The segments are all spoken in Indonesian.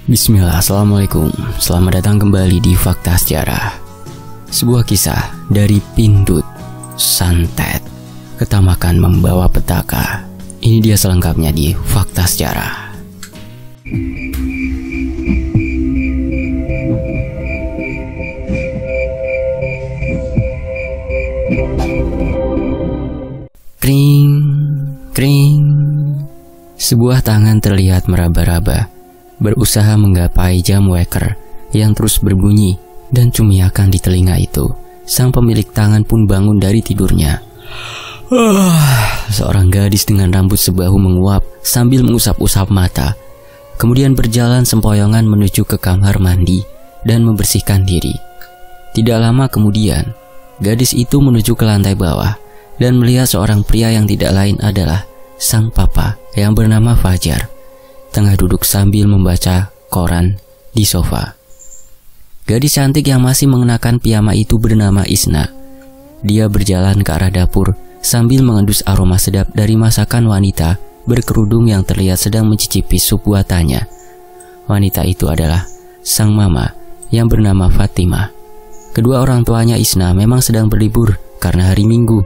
Bismillah, Assalamualaikum. Selamat datang kembali di Fakta Sejarah. Sebuah kisah dari Pindut, Santet, Ketamakan membawa petaka. Ini dia selengkapnya di Fakta Sejarah. Kring, kring. Sebuah tangan terlihat meraba-raba, berusaha menggapai jam weker yang terus berbunyi dan cumiakan di telinga itu. Sang pemilik tangan pun bangun dari tidurnya. Seorang gadis dengan rambut sebahu menguap sambil mengusap-usap mata, kemudian berjalan sempoyongan menuju ke kamar mandi dan membersihkan diri. Tidak lama kemudian, gadis itu menuju ke lantai bawah dan melihat seorang pria yang tidak lain adalah sang papa yang bernama Fajar, tengah duduk sambil membaca koran di sofa. Gadis cantik yang masih mengenakan piyama itu bernama Isna. Dia berjalan ke arah dapur sambil mengendus aroma sedap dari masakan wanita berkerudung yang terlihat sedang mencicipi sup buatannya. Wanita itu adalah sang mama yang bernama Fatimah. Kedua orang tuanya Isna memang sedang berlibur karena hari Minggu.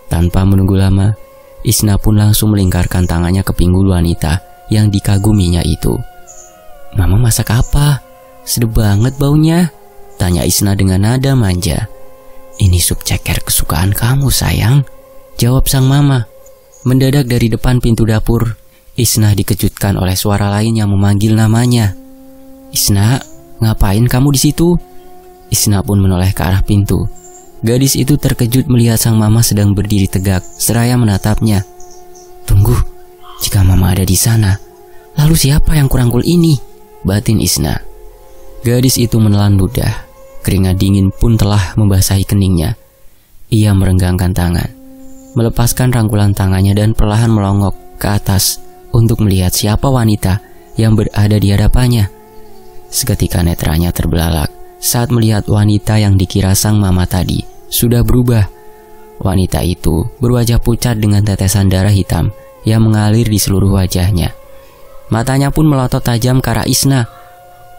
Tanpa menunggu lama, Isna pun langsung melingkarkan tangannya ke pinggul wanita yang dikaguminya itu. "Mama masak apa? Sedap banget baunya," tanya Isna dengan nada manja. "Ini sup ceker kesukaan kamu sayang," jawab sang mama. Mendadak dari depan pintu dapur, Isna dikejutkan oleh suara lain yang memanggil namanya. "Isna, ngapain kamu di situ?" Isna pun menoleh ke arah pintu. Gadis itu terkejut melihat sang mama sedang berdiri tegak seraya menatapnya. "Tunggu, jika mama ada di sana, lalu siapa yang kurangkul ini?" batin Isna. Gadis itu menelan ludah. Keringat dingin pun telah membasahi keningnya. Ia merenggangkan tangan, melepaskan rangkulan tangannya dan perlahan melongok ke atas untuk melihat siapa wanita yang berada di hadapannya. Seketika netranya terbelalak saat melihat wanita yang dikira sang mama tadi sudah berubah. Wanita itu berwajah pucat dengan tetesan darah hitam yang mengalir di seluruh wajahnya. Matanya pun melotot tajam ke arah Isna.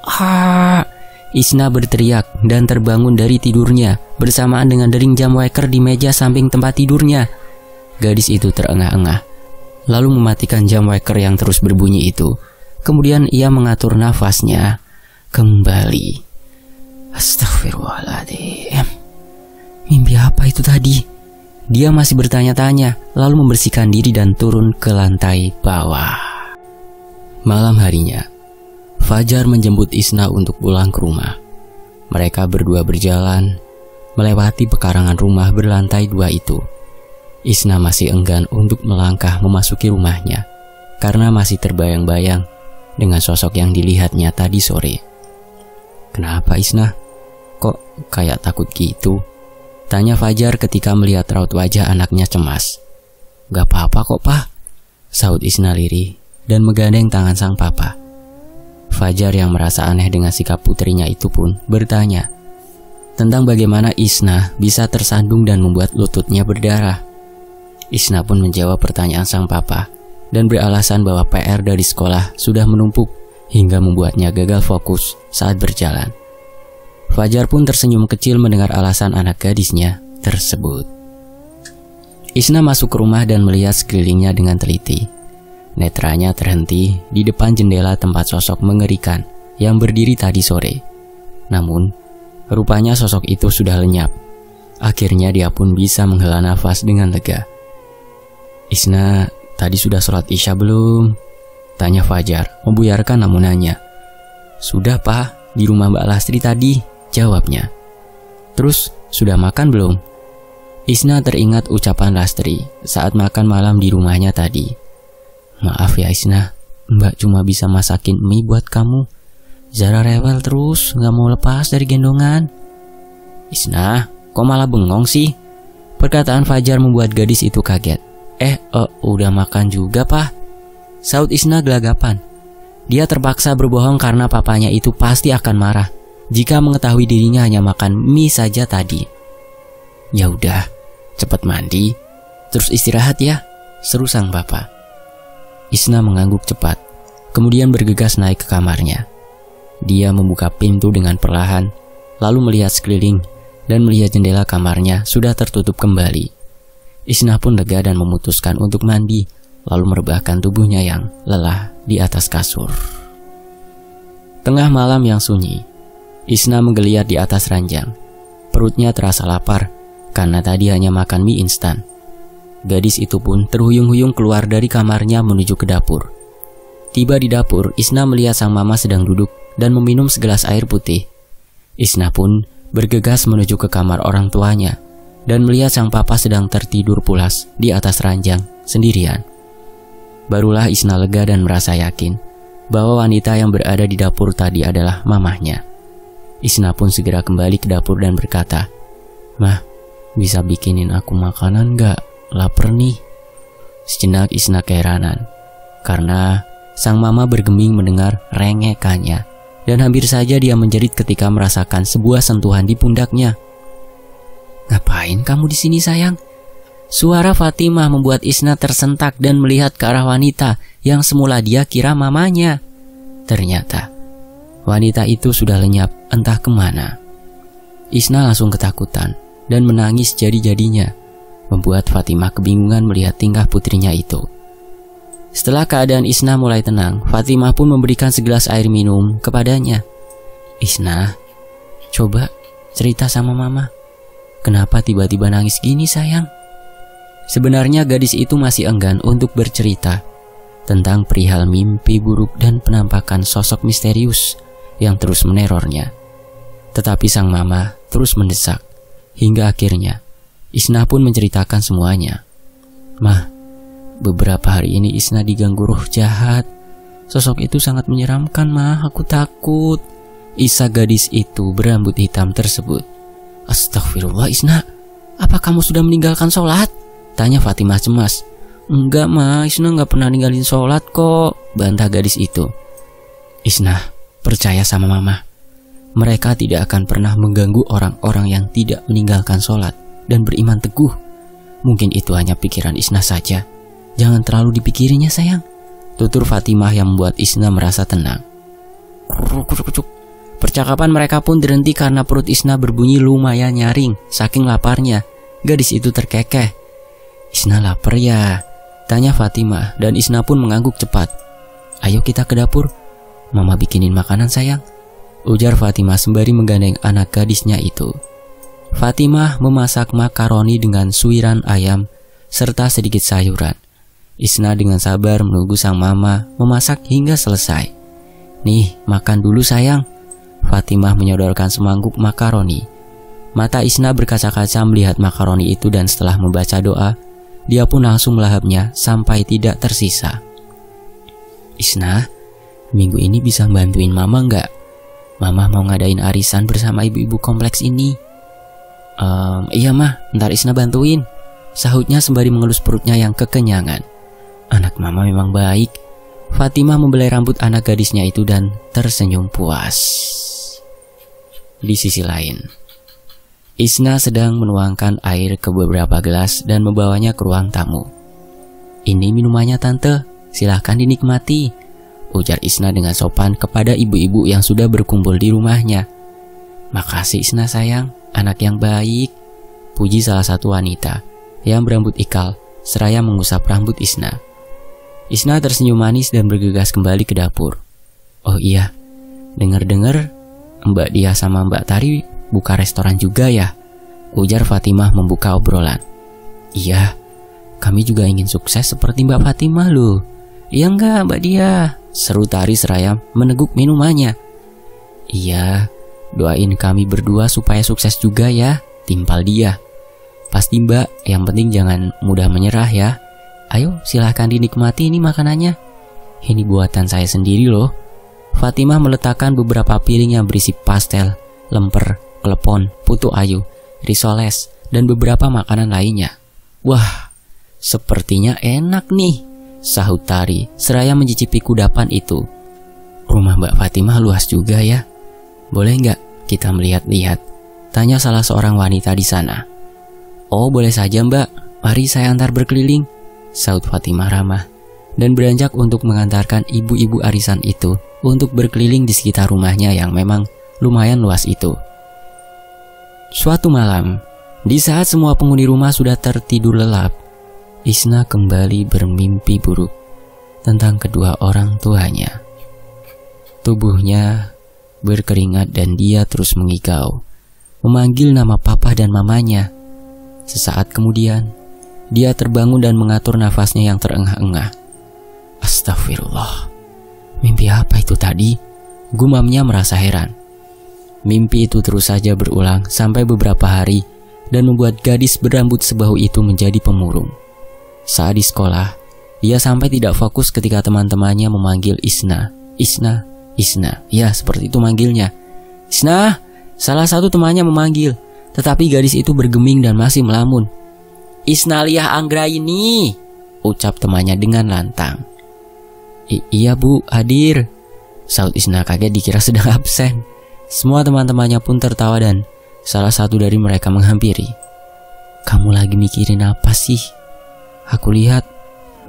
"Ah!" Isna berteriak dan terbangun dari tidurnya bersamaan dengan dering jam weker di meja samping tempat tidurnya. Gadis itu terengah-engah, lalu mematikan jam weker yang terus berbunyi itu. Kemudian ia mengatur nafasnya kembali. Astagfirullahaladzim. Mimpi apa itu tadi? Dia masih bertanya-tanya, lalu membersihkan diri dan turun ke lantai bawah. Malam harinya, Fajar menjemput Isna untuk pulang ke rumah. Mereka berdua berjalan melewati pekarangan rumah berlantai 2 itu. Isna masih enggan untuk melangkah memasuki rumahnya karena masih terbayang-bayang dengan sosok yang dilihatnya tadi sore. "Kenapa Isna? Kok kayak takut gitu?" tanya Fajar ketika melihat raut wajah anaknya cemas. "Gak apa-apa kok, Pak," sahut Isna lirih dan menggandeng tangan sang papa. Fajar yang merasa aneh dengan sikap putrinya itu pun bertanya tentang bagaimana Isna bisa tersandung dan membuat lututnya berdarah. Isna pun menjawab pertanyaan sang papa dan beralasan bahwa PR dari sekolah sudah menumpuk hingga membuatnya gagal fokus saat berjalan. Fajar pun tersenyum kecil mendengar alasan anak gadisnya tersebut. Isna masuk ke rumah dan melihat sekelilingnya dengan teliti. Netranya terhenti di depan jendela tempat sosok mengerikan yang berdiri tadi sore. Namun, rupanya sosok itu sudah lenyap. Akhirnya dia pun bisa menghela nafas dengan lega. "Isna, tadi sudah sholat Isya belum?" tanya Fajar, membuyarkan lamunannya. "Sudah, Pak, di rumah Mbak Lastri tadi," jawabnya. "Terus, sudah makan belum?" Isna teringat ucapan Lastri saat makan malam di rumahnya tadi. "Maaf ya Isna, Mbak cuma bisa masakin mie buat kamu. Zara rewel terus, gak mau lepas dari gendongan." "Isna, kok malah bengong sih?" Perkataan Fajar membuat gadis itu kaget. Udah makan juga, Pak," sahut Isna gelagapan. Dia terpaksa berbohong karena papanya itu pasti akan marah jika mengetahui dirinya hanya makan mie saja tadi. "Ya udah, cepat mandi, terus istirahat ya," seru sang bapak. Isna mengangguk cepat, kemudian bergegas naik ke kamarnya. Dia membuka pintu dengan perlahan, lalu melihat sekeliling dan melihat jendela kamarnya sudah tertutup kembali. Isnah pun lega dan memutuskan untuk mandi, lalu merebahkan tubuhnya yang lelah di atas kasur. Tengah malam yang sunyi, Isnah menggeliat di atas ranjang. Perutnya terasa lapar karena tadi hanya makan mie instan. Gadis itu pun terhuyung-huyung keluar dari kamarnya menuju ke dapur. Tiba di dapur, Isnah melihat sang mama sedang duduk dan meminum segelas air putih. Isnah pun bergegas menuju ke kamar orang tuanya dan melihat sang papa sedang tertidur pulas di atas ranjang sendirian. Barulah Isnah lega dan merasa yakin bahwa wanita yang berada di dapur tadi adalah mamahnya. Isnah pun segera kembali ke dapur dan berkata, "Mah, bisa bikinin aku makanan gak? Laper nih." Sejenak Isnah keheranan karena sang mama bergeming mendengar rengekannya, dan hampir saja dia menjerit ketika merasakan sebuah sentuhan di pundaknya. "Ngapain kamu di sini, sayang?" Suara Fatimah membuat Isnah tersentak dan melihat ke arah wanita yang semula dia kira mamanya. Ternyata wanita itu sudah lenyap entah kemana. Isnah langsung ketakutan dan menangis jadi-jadinya, membuat Fatimah kebingungan melihat tingkah putrinya itu. Setelah keadaan Isnah mulai tenang, Fatimah pun memberikan segelas air minum kepadanya. "Isnah, coba cerita sama mama. Kenapa tiba-tiba nangis gini, sayang?" Sebenarnya gadis itu masih enggan untuk bercerita tentang perihal mimpi buruk dan penampakan sosok misterius yang terus menerornya. Tetapi sang mama terus mendesak, hingga akhirnya Isnah pun menceritakan semuanya. "Mah, beberapa hari ini Isnah diganggu roh jahat. Sosok itu sangat menyeramkan, Mah. Aku takut." Isa gadis itu berambut hitam tersebut. "Astagfirullah, Isnah. Apa kamu sudah meninggalkan sholat?" tanya Fatimah cemas. "Enggak, Mah. Isnah gak pernah ninggalin sholat kok," bantah gadis itu. "Isnah, percaya sama mama. Mereka tidak akan pernah mengganggu orang-orang yang tidak meninggalkan sholat dan beriman teguh. Mungkin itu hanya pikiran Isnah saja. Jangan terlalu dipikirinya, sayang," tutur Fatimah yang membuat Isnah merasa tenang. Percakapan mereka pun berhenti karena perut Isnah berbunyi lumayan nyaring saking laparnya. Gadis itu terkekeh. "Isnah lapar ya?" tanya Fatimah, dan Isnah pun mengangguk cepat. "Ayo kita ke dapur. Mama bikinin makanan, sayang," ujar Fatimah sembari menggandeng anak gadisnya itu. Fatimah memasak makaroni dengan suiran ayam serta sedikit sayuran. Isnah dengan sabar menunggu sang mama memasak hingga selesai. "Nih, makan dulu, sayang." Fatimah menyodorkan semangkuk makaroni. Mata Isnah berkaca-kaca melihat makaroni itu, dan setelah membaca doa, dia pun langsung melahapnya sampai tidak tersisa. "Isnah, minggu ini bisa bantuin mama nggak? Mama mau ngadain arisan bersama ibu-ibu kompleks ini." Iya, Mah, ntar Isnah bantuin," sahutnya sembari mengelus perutnya yang kekenyangan. Anak mama memang baik. Fatimah membelai rambut anak gadisnya itu dan tersenyum puas. Di sisi lain, Isnah sedang menuangkan air ke beberapa gelas dan membawanya ke ruang tamu. "Ini minumannya, Tante, silahkan dinikmati," ujar Isnah dengan sopan kepada ibu-ibu yang sudah berkumpul di rumahnya. "Makasih, Isnah sayang, anak yang baik," puji salah satu wanita yang berambut ikal seraya mengusap rambut Isnah. Isnah tersenyum manis dan bergegas kembali ke dapur. "Oh iya, dengar-dengar Mbak Dia sama Mbak Tari buka restoran juga ya?" ujar Fatimah membuka obrolan. "Iya, kami juga ingin sukses seperti Mbak Fatimah loh." "Iya enggak, Mbak Dia?" seru Tari seraya meneguk minumannya. "Iya, doain kami berdua supaya sukses juga ya," timpal dia. "Pasti Mbak, yang penting jangan mudah menyerah ya. Ayo silahkan dinikmati ini makanannya. Ini buatan saya sendiri loh." Fatimah meletakkan beberapa piring yang berisi pastel, lemper, klepon, putu ayu, risoles, dan beberapa makanan lainnya. "Wah, sepertinya enak nih," sahut Tari seraya mencicipi kudapan itu. "Rumah Mbak Fatimah luas juga ya. Boleh nggak kita melihat-lihat?" tanya salah seorang wanita di sana. "Oh, boleh saja Mbak, mari saya antar berkeliling," sahut Fatimah ramah dan beranjak untuk mengantarkan ibu-ibu arisan itu untuk berkeliling di sekitar rumahnya yang memang lumayan luas itu. Suatu malam, di saat semua penghuni rumah sudah tertidur lelap, Isna kembali bermimpi buruk tentang kedua orang tuanya. Tubuhnya berkeringat dan dia terus mengigau, memanggil nama papa dan mamanya. Sesaat kemudian, dia terbangun dan mengatur nafasnya yang terengah-engah. Astagfirullah, mimpi apa itu tadi? Gumamnya merasa heran. Mimpi itu terus saja berulang sampai beberapa hari dan membuat gadis berambut sebahu itu menjadi pemurung. Saat di sekolah, dia sampai tidak fokus ketika teman-temannya memanggil Isna. Isna, Isna, ya seperti itu manggilnya. Isna, salah satu temannya memanggil, tetapi gadis itu bergeming dan masih melamun. Isna Liah Anggraini, ucap temannya dengan lantang. Iya bu, hadir, saut Isna kaget dikira sedang absen. Semua teman-temannya pun tertawa dan salah satu dari mereka menghampiri. Kamu lagi mikirin apa sih? Aku lihat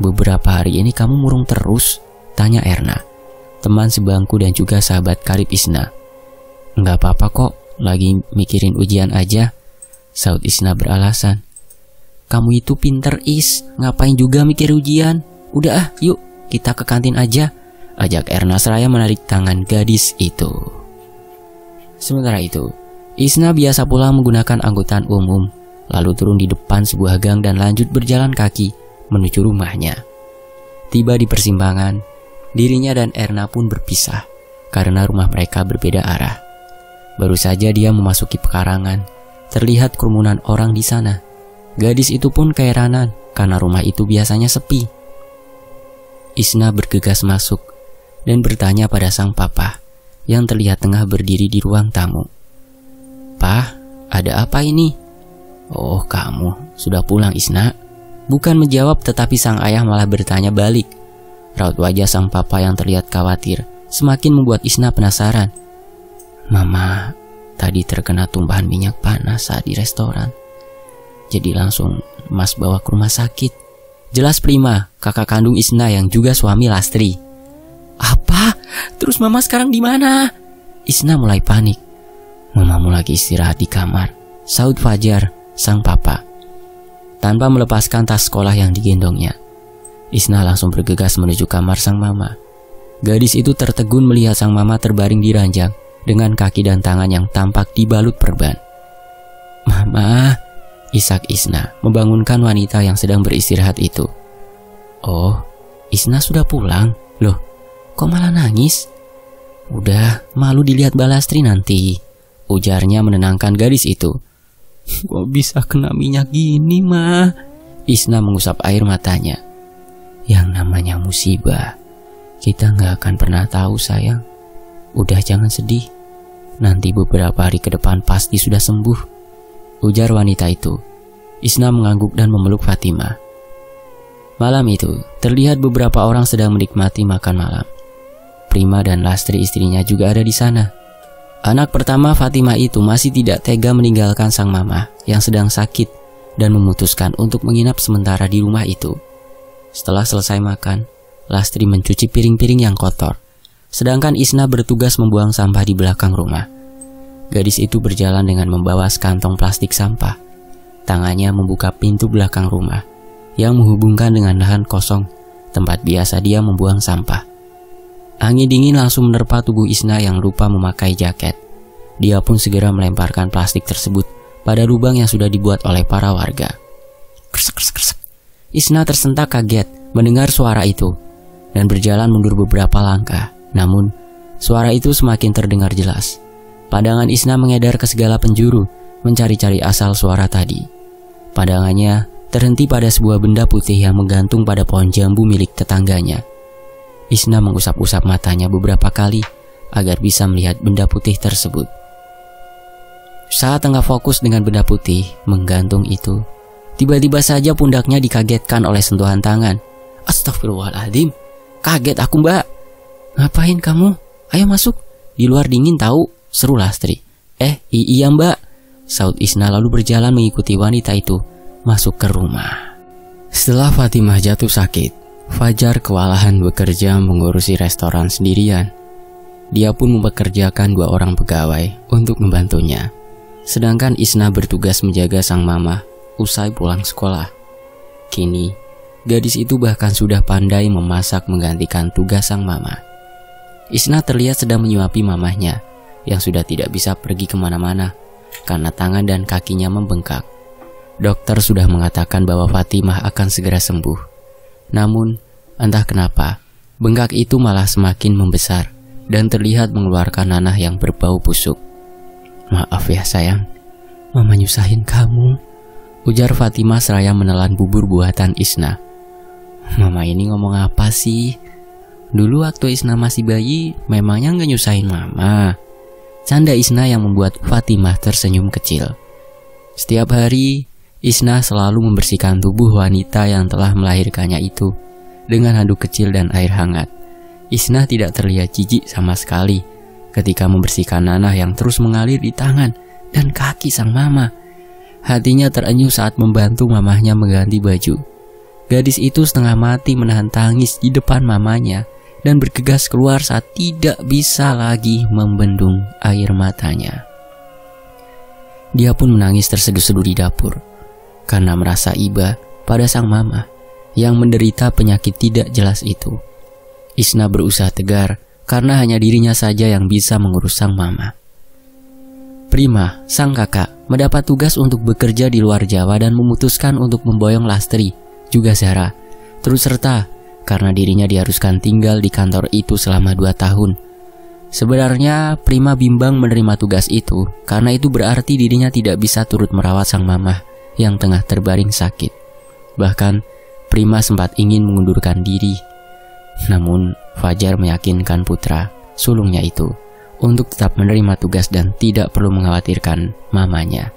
beberapa hari ini kamu murung terus, tanya Erna, teman sebangku dan juga sahabat karib Isna. Enggak apa-apa kok, lagi mikirin ujian aja, saut Isna beralasan. Kamu itu pinter Is, ngapain juga mikir ujian? Udah yuk kita ke kantin aja, ajak Erna seraya menarik tangan gadis itu. Sementara itu, Isna biasa pulang menggunakan angkutan umum, lalu turun di depan sebuah gang dan lanjut berjalan kaki menuju rumahnya. Tiba di persimpangan, dirinya dan Erna pun berpisah karena rumah mereka berbeda arah. Baru saja dia memasuki pekarangan, terlihat kerumunan orang di sana. Gadis itu pun keheranan karena rumah itu biasanya sepi. Isna bergegas masuk dan bertanya pada sang papa yang terlihat tengah berdiri di ruang tamu. "Pah, ada apa ini?" "Oh, kamu sudah pulang Isna?" Bukan menjawab tetapi sang ayah malah bertanya balik. Raut wajah sang papa yang terlihat khawatir semakin membuat Isna penasaran. "Mama tadi terkena tumpahan minyak panas saat di restoran. Jadi langsung Mas bawa ke rumah sakit." Jelas Prima, kakak kandung Isna yang juga suami Lastri. "Apa? Terus Mama sekarang di mana?" Isna mulai panik. "Mamamu lagi istirahat di kamar," saut Fajar, sang papa. Tanpa melepaskan tas sekolah yang digendongnya, Isna langsung bergegas menuju kamar sang mama. Gadis itu tertegun melihat sang mama terbaring di ranjang dengan kaki dan tangan yang tampak dibalut perban. "Mama," isak Isna membangunkan wanita yang sedang beristirahat itu. "Oh, Isna sudah pulang? Loh, kok malah nangis?" "Udah, malu dilihat Balastri nanti," ujarnya menenangkan gadis itu. "Kok bisa kena minyak gini, Ma?" Isna mengusap air matanya. "Yang namanya musibah, kita gak akan pernah tahu sayang. Udah jangan sedih, nanti beberapa hari ke depan pasti sudah sembuh," ujar wanita itu. Isna mengangguk dan memeluk Fatimah. Malam itu, terlihat beberapa orang sedang menikmati makan malam. Prima dan Lastri istrinya juga ada di sana. Anak pertama Fatimah itu masih tidak tega meninggalkan sang mama yang sedang sakit dan memutuskan untuk menginap sementara di rumah itu. Setelah selesai makan, Lastri mencuci piring-piring yang kotor, sedangkan Isna bertugas membuang sampah di belakang rumah. Gadis itu berjalan dengan membawa sekantong plastik sampah. Tangannya membuka pintu belakang rumah yang menghubungkan dengan lahan kosong tempat biasa dia membuang sampah. Angin dingin langsung menerpa tubuh Isna yang lupa memakai jaket. Dia pun segera melemparkan plastik tersebut pada lubang yang sudah dibuat oleh para warga. Kresek, kresek, kresek. Isna tersentak kaget mendengar suara itu dan berjalan mundur beberapa langkah. Namun, suara itu semakin terdengar jelas. Pandangan Isna mengedar ke segala penjuru mencari-cari asal suara tadi. Pandangannya terhenti pada sebuah benda putih yang menggantung pada pohon jambu milik tetangganya. Isna mengusap-usap matanya beberapa kali agar bisa melihat benda putih tersebut. Saat tengah fokus dengan benda putih menggantung itu, tiba-tiba saja pundaknya dikagetkan oleh sentuhan tangan. "Astagfirullahaladzim, kaget aku Mbak." "Ngapain kamu? Ayo masuk, di luar dingin tahu," seru Lastri. Iya Mbak," saut Isna lalu berjalan mengikuti wanita itu masuk ke rumah. Setelah Fatimah jatuh sakit, Fajar kewalahan bekerja mengurusi restoran sendirian. Dia pun mempekerjakan 2 orang pegawai untuk membantunya. Sedangkan Isna bertugas menjaga sang mama usai pulang sekolah. Kini, gadis itu bahkan sudah pandai memasak menggantikan tugas sang mama. Isna terlihat sedang menyuapi mamahnya yang sudah tidak bisa pergi kemana-mana karena tangan dan kakinya membengkak. Dokter sudah mengatakan bahwa Fatimah akan segera sembuh. Namun, entah kenapa, bengkak itu malah semakin membesar dan terlihat mengeluarkan nanah yang berbau busuk. "Maaf ya sayang, Mama nyusahin kamu," ujar Fatimah seraya menelan bubur buatan Isna. "Mama ini ngomong apa sih? Dulu waktu Isna masih bayi, memangnya nggak nyusahin Mama?" Canda Isna yang membuat Fatimah tersenyum kecil. Setiap hari, Isna selalu membersihkan tubuh wanita yang telah melahirkannya itu dengan handuk kecil dan air hangat. Isna tidak terlihat jijik sama sekali ketika membersihkan nanah yang terus mengalir di tangan dan kaki sang mama. Hatinya terenyuh saat membantu mamahnya mengganti baju. Gadis itu setengah mati menahan tangis di depan mamanya dan bergegas keluar saat tidak bisa lagi membendung air matanya. Dia pun menangis terseduh-seduh di dapur karena merasa iba pada sang mama yang menderita penyakit tidak jelas itu. Isna berusaha tegar karena hanya dirinya saja yang bisa mengurus sang mama. Prima, sang kakak, mendapat tugas untuk bekerja di luar Jawa dan memutuskan untuk memboyong Lastri, juga Zara, terus serta karena dirinya diharuskan tinggal di kantor itu selama 2 tahun. Sebenarnya Prima bimbang menerima tugas itu karena itu berarti dirinya tidak bisa turut merawat sang mama yang tengah terbaring sakit. Bahkan Prima sempat ingin mengundurkan diri. Namun Fajar meyakinkan putra sulungnya itu untuk tetap menerima tugas dan tidak perlu mengkhawatirkan mamanya.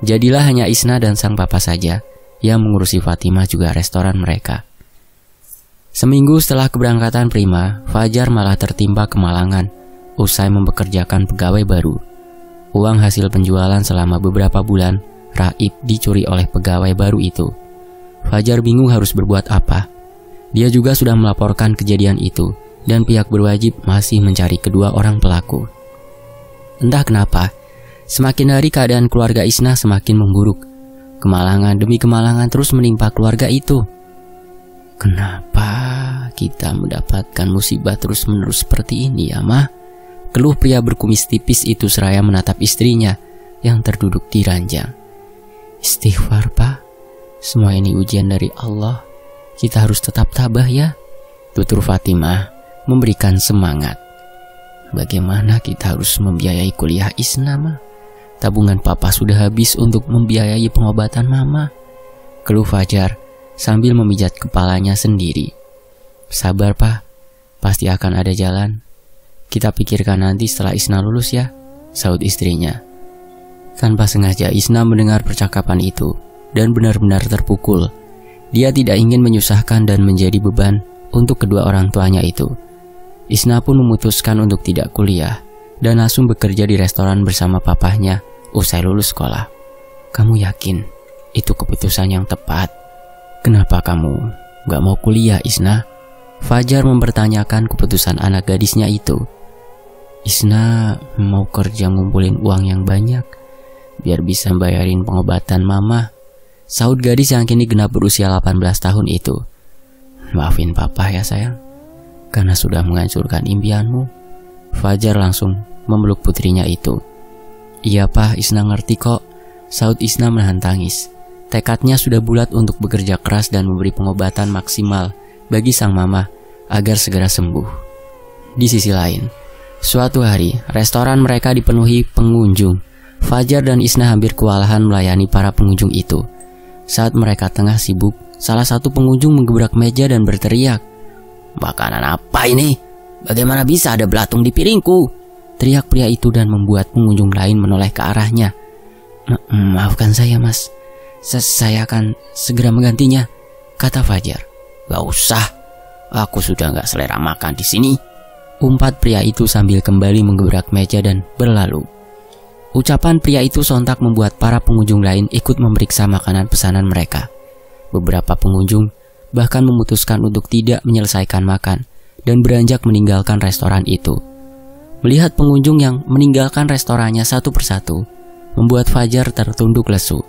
Jadilah hanya Isna dan sang papa saja yang mengurusi Fatimah juga restoran mereka. Seminggu setelah keberangkatan Prima, Fajar malah tertimpa kemalangan usai mempekerjakan pegawai baru. Uang hasil penjualan selama beberapa bulan raib dicuri oleh pegawai baru itu. Fajar bingung harus berbuat apa. Dia juga sudah melaporkan kejadian itu dan pihak berwajib masih mencari kedua orang pelaku. Entah kenapa, semakin hari keadaan keluarga Isna semakin memburuk. Kemalangan demi kemalangan terus menimpa keluarga itu. "Kenapa kita mendapatkan musibah terus-menerus seperti ini ya, Mah?" keluh pria berkumis tipis itu seraya menatap istrinya yang terduduk di ranjang. "Istighfar, Pak. Semua ini ujian dari Allah. Kita harus tetap tabah ya," tutur Fatimah memberikan semangat. "Bagaimana kita harus membiayai kuliah Isna, Mah? Tabungan papa sudah habis untuk membiayai pengobatan mama," keluh Fajar sambil memijat kepalanya sendiri. "Sabar, Pak. Pasti akan ada jalan. Kita pikirkan nanti setelah Isna lulus ya," sahut istrinya. Tanpa sengaja Isna mendengar percakapan itu dan benar-benar terpukul. Dia tidak ingin menyusahkan dan menjadi beban untuk kedua orang tuanya itu. Isna pun memutuskan untuk tidak kuliah dan langsung bekerja di restoran bersama papahnya usai lulus sekolah. "Kamu yakin itu keputusan yang tepat? Kenapa kamu gak mau kuliah, Isna?" Fajar mempertanyakan keputusan anak gadisnya itu. "Isna mau kerja ngumpulin uang yang banyak biar bisa bayarin pengobatan mama," sahut gadis yang kini genap berusia 18 tahun itu. "Maafin papa ya sayang, karena sudah menghancurkan impianmu." Fajar langsung memeluk putrinya itu. "Iya Pak, Isna ngerti kok," sahut Isna menahan tangis. Tekadnya sudah bulat untuk bekerja keras dan memberi pengobatan maksimal bagi sang mama agar segera sembuh. Di sisi lain, suatu hari restoran mereka dipenuhi pengunjung. Fajar dan Isna hampir kewalahan melayani para pengunjung itu. Saat mereka tengah sibuk, salah satu pengunjung menggebrak meja dan berteriak, "Makanan apa ini? Bagaimana bisa ada belatung di piringku?" teriak pria itu dan membuat pengunjung lain menoleh ke arahnya. "Maafkan saya Mas, saya akan segera menggantinya," kata Fajar. "Gak usah, aku sudah gak selera makan di sini," umpat pria itu sambil kembali menggebrak meja dan berlalu. Ucapan pria itu sontak membuat para pengunjung lain ikut memeriksa makanan pesanan mereka. Beberapa pengunjung bahkan memutuskan untuk tidak menyelesaikan makan dan beranjak meninggalkan restoran itu. Melihat pengunjung yang meninggalkan restorannya satu persatu membuat Fajar tertunduk lesu.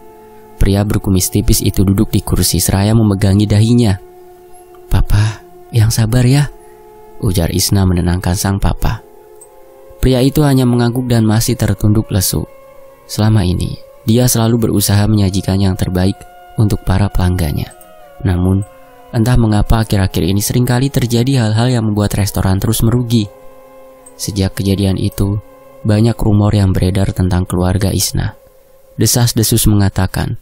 Pria berkumis tipis itu duduk di kursi seraya memegangi dahinya. "Papa, yang sabar ya," ujar Isna menenangkan sang papa. Pria itu hanya mengangguk dan masih tertunduk lesu. Selama ini, dia selalu berusaha menyajikan yang terbaik untuk para pelanggannya. Namun, entah mengapa akhir-akhir ini seringkali terjadi hal-hal yang membuat restoran terus merugi. Sejak kejadian itu, banyak rumor yang beredar tentang keluarga Isna. Desas-desus mengatakan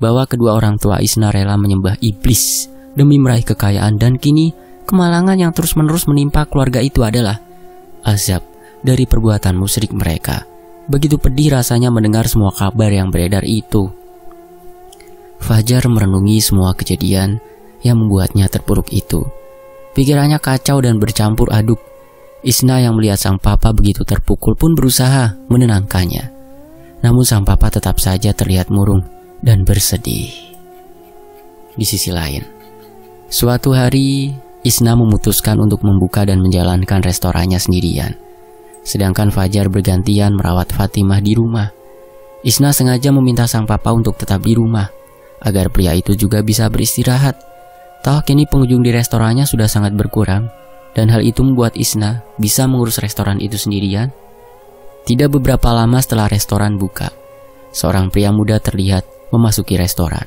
bahwa kedua orang tua Isna rela menyembah iblis demi meraih kekayaan, dan kini kemalangan yang terus-menerus menimpa keluarga itu adalah azab dari perbuatan musyrik mereka. Begitu pedih rasanya mendengar semua kabar yang beredar itu. Fajar merenungi semua kejadian yang membuatnya terpuruk itu. Pikirannya kacau dan bercampur aduk. Isna yang melihat sang papa begitu terpukul pun berusaha menenangkannya. Namun sang papa tetap saja terlihat murung dan bersedih. Di sisi lain, suatu hari Isna memutuskan untuk membuka dan menjalankan restorannya sendirian. Sedangkan Fajar bergantian merawat Fatimah di rumah. Isna sengaja meminta sang papa untuk tetap di rumah agar pria itu juga bisa beristirahat. Toh kini pengunjung di restorannya sudah sangat berkurang, dan hal itu membuat Isna bisa mengurus restoran itu sendirian. Tidak beberapa lama setelah restoran buka, seorang pria muda terlihat memasuki restoran.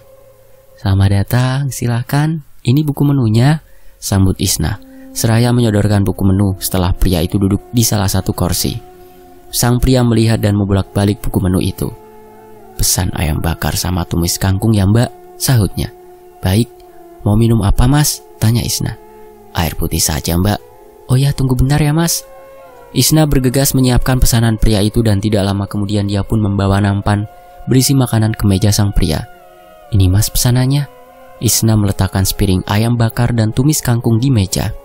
"Selamat datang, silakan. Ini buku menunya," sambut Isna, seraya menyodorkan buku menu setelah pria itu duduk di salah satu kursi. Sang pria melihat dan membolak-balik buku menu itu. "Pesan ayam bakar sama tumis kangkung ya Mbak," sahutnya. "Baik, mau minum apa Mas?" tanya Isna. "Air putih saja Mbak." "Oh ya, tunggu bentar ya Mas." Isna bergegas menyiapkan pesanan pria itu, dan tidak lama kemudian dia pun membawa nampan berisi makanan ke meja sang pria. "Ini Mas pesanannya." Isna meletakkan sepiring ayam bakar dan tumis kangkung di meja.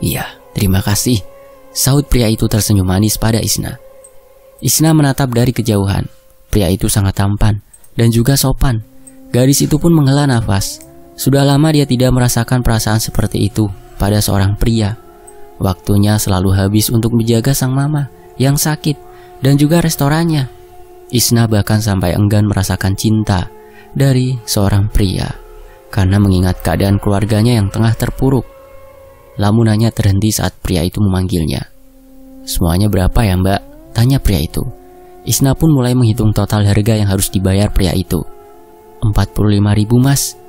"Iya, terima kasih," sahut pria itu tersenyum manis pada Isna. Isna menatap dari kejauhan. Pria itu sangat tampan dan juga sopan. Gadis itu pun menghela nafas. Sudah lama dia tidak merasakan perasaan seperti itu pada seorang pria. Waktunya selalu habis untuk menjaga sang mama yang sakit dan juga restorannya. Isna bahkan sampai enggan merasakan cinta dari seorang pria karena mengingat keadaan keluarganya yang tengah terpuruk. Lamunannya terhenti saat pria itu memanggilnya. "Semuanya berapa ya Mbak?" tanya pria itu. Isna pun mulai menghitung total harga yang harus dibayar pria itu. 45.000 Mas."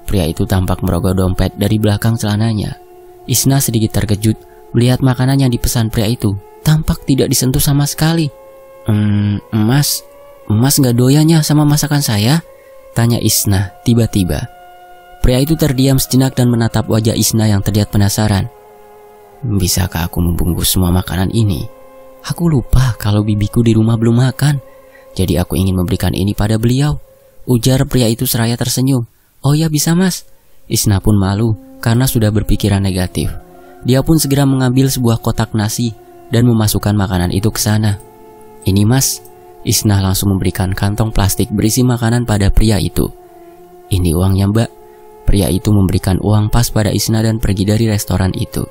Pria itu tampak merogoh dompet dari belakang celananya. Isna sedikit terkejut melihat makanan yang dipesan pria itu tampak tidak disentuh sama sekali. Mas gak doyannya sama masakan saya?" tanya Isna tiba-tiba. Pria itu terdiam sejenak dan menatap wajah Isna yang terlihat penasaran. "Bisakah aku membungkus semua makanan ini? Aku lupa kalau bibiku di rumah belum makan. Jadi aku ingin memberikan ini pada beliau," ujar pria itu seraya tersenyum. "Oh ya bisa Mas." Isna pun malu karena sudah berpikiran negatif. Dia pun segera mengambil sebuah kotak nasi dan memasukkan makanan itu ke sana. "Ini Mas." Isna langsung memberikan kantong plastik berisi makanan pada pria itu. "Ini uangnya Mbak." Pria itu memberikan uang pas pada Isna dan pergi dari restoran itu.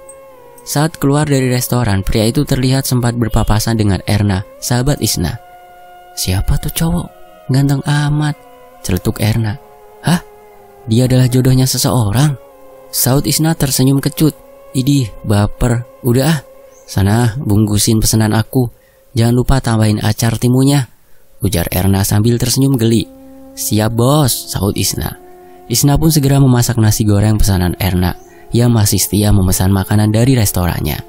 Saat keluar dari restoran, pria itu terlihat sempat berpapasan dengan Erna, sahabat Isna. "Siapa tuh cowok? Ganteng amat," celetuk Erna. "Hah? Dia adalah jodohnya seseorang?" Saud Isna tersenyum kecut. "Idih, baper. Udah sana bungkusin pesanan aku. Jangan lupa tambahin acar timunya," ujar Erna sambil tersenyum geli. "Siap bos," sahut Isna. Isna pun segera memasak nasi goreng pesanan Erna yang masih setia memesan makanan dari restorannya.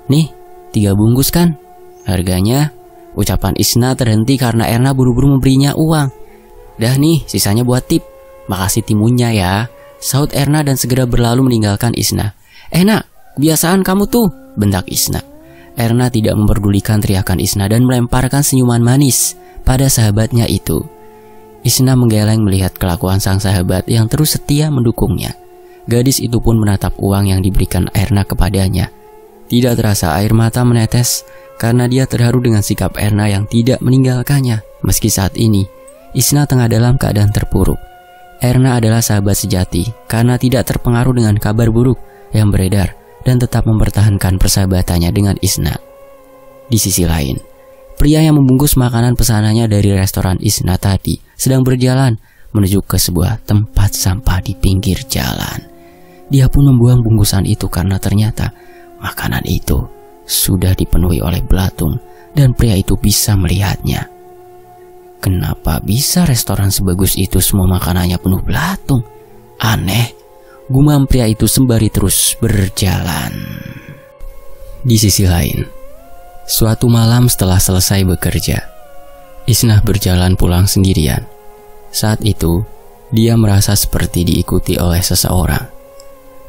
"Nih, 3 bungkus kan? Harganya?" Ucapan Isna terhenti karena Erna buru-buru memberinya uang. "Dah nih, sisanya buat tip. Makasih timunya ya," sahut Erna dan segera berlalu meninggalkan Isna. "Nak, kebiasaan kamu tuh," bentak Isna. Erna tidak memperdulikan teriakan Isna dan melemparkan senyuman manis pada sahabatnya itu. Isna menggeleng melihat kelakuan sang sahabat yang terus setia mendukungnya. Gadis itu pun menatap uang yang diberikan Erna kepadanya. Tidak terasa air mata menetes karena dia terharu dengan sikap Erna yang tidak meninggalkannya. Meski saat ini Isna tengah dalam keadaan terpuruk, Erna adalah sahabat sejati karena tidak terpengaruh dengan kabar buruk yang beredar dan tetap mempertahankan persahabatannya dengan Isna. Di sisi lain, pria yang membungkus makanan pesanannya dari restoran Isna tadi sedang berjalan menuju ke sebuah tempat sampah di pinggir jalan. Dia pun membuang bungkusan itu karena ternyata makanan itu sudah dipenuhi oleh belatung dan pria itu bisa melihatnya. Kenapa bisa restoran sebagus itu semua makanannya penuh belatung? Aneh, gumam pria itu sembari terus berjalan. Di sisi lain, suatu malam setelah selesai bekerja, Isnah berjalan pulang sendirian. Saat itu, dia merasa seperti diikuti oleh seseorang.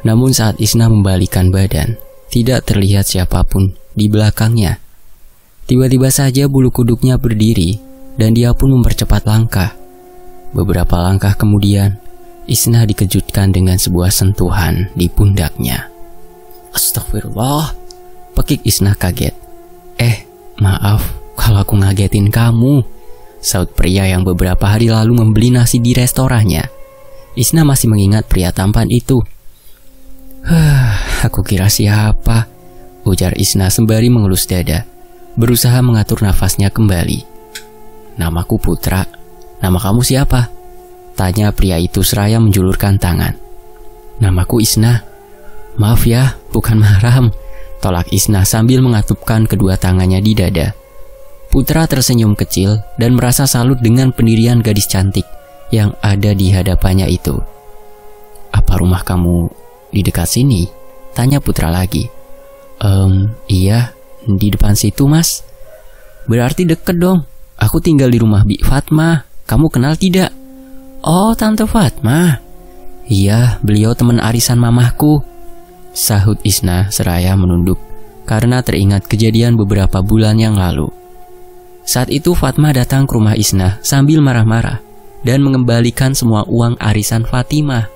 Namun saat Isnah membalikan badan, tidak terlihat siapapun di belakangnya. Tiba-tiba saja bulu kuduknya berdiri dan dia pun mempercepat langkah. Beberapa langkah kemudian, Isnah dikejutkan dengan sebuah sentuhan di pundaknya. Astagfirullah, pekik Isnah kaget. Maaf kalau aku ngagetin kamu, saut pria yang beberapa hari lalu membeli nasi di restorannya. Isnah masih mengingat pria tampan itu. Aku kira siapa, ujar Isnah sembari mengelus dada, berusaha mengatur nafasnya kembali. Namaku Putra, nama kamu siapa? Tanya pria itu seraya menjulurkan tangan. Namaku Isnah. Maaf ya, bukan mahram, tolak Isnah sambil mengatupkan kedua tangannya di dada. Putra tersenyum kecil dan merasa salut dengan pendirian gadis cantik yang ada di hadapannya itu. Apa rumah kamu di dekat sini? Tanya Putra lagi. Iya, di depan situ mas. Berarti deket dong. Aku tinggal di rumah Bi Fatma. Kamu kenal tidak? Oh, Tante Fatma. Iya, beliau teman arisan mamahku, sahut Isnah seraya menunduk karena teringat kejadian beberapa bulan yang lalu. Saat itu Fatma datang ke rumah Isnah sambil marah-marah dan mengembalikan semua uang arisan Fatimah.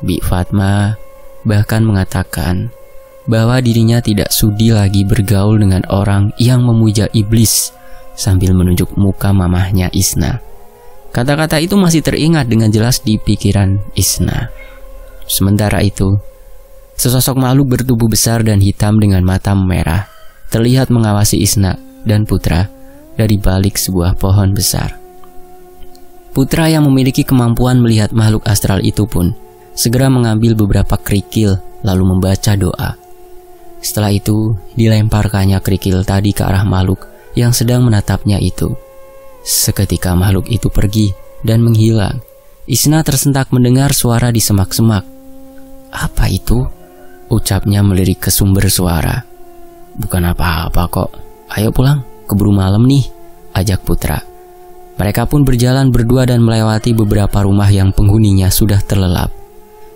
Bi Fatma bahkan mengatakan bahwa dirinya tidak sudi lagi bergaul dengan orang yang memuja iblis sambil menunjuk muka mamahnya Isnah. Kata-kata itu masih teringat dengan jelas di pikiran Isnah. Sementara itu, sesosok makhluk bertubuh besar dan hitam dengan mata merah terlihat mengawasi Isnah dan Putra dari balik sebuah pohon besar. Putra yang memiliki kemampuan melihat makhluk astral itu pun segera mengambil beberapa kerikil lalu membaca doa. Setelah itu, dilemparkannya kerikil tadi ke arah makhluk yang sedang menatapnya itu. Seketika makhluk itu pergi dan menghilang. Isnah tersentak mendengar suara di semak-semak. Apa itu? Ucapnya melirik ke sumber suara. Bukan apa-apa kok. Ayo pulang, keburu malam nih, ajak Putra. Mereka pun berjalan berdua dan melewati beberapa rumah yang penghuninya sudah terlelap.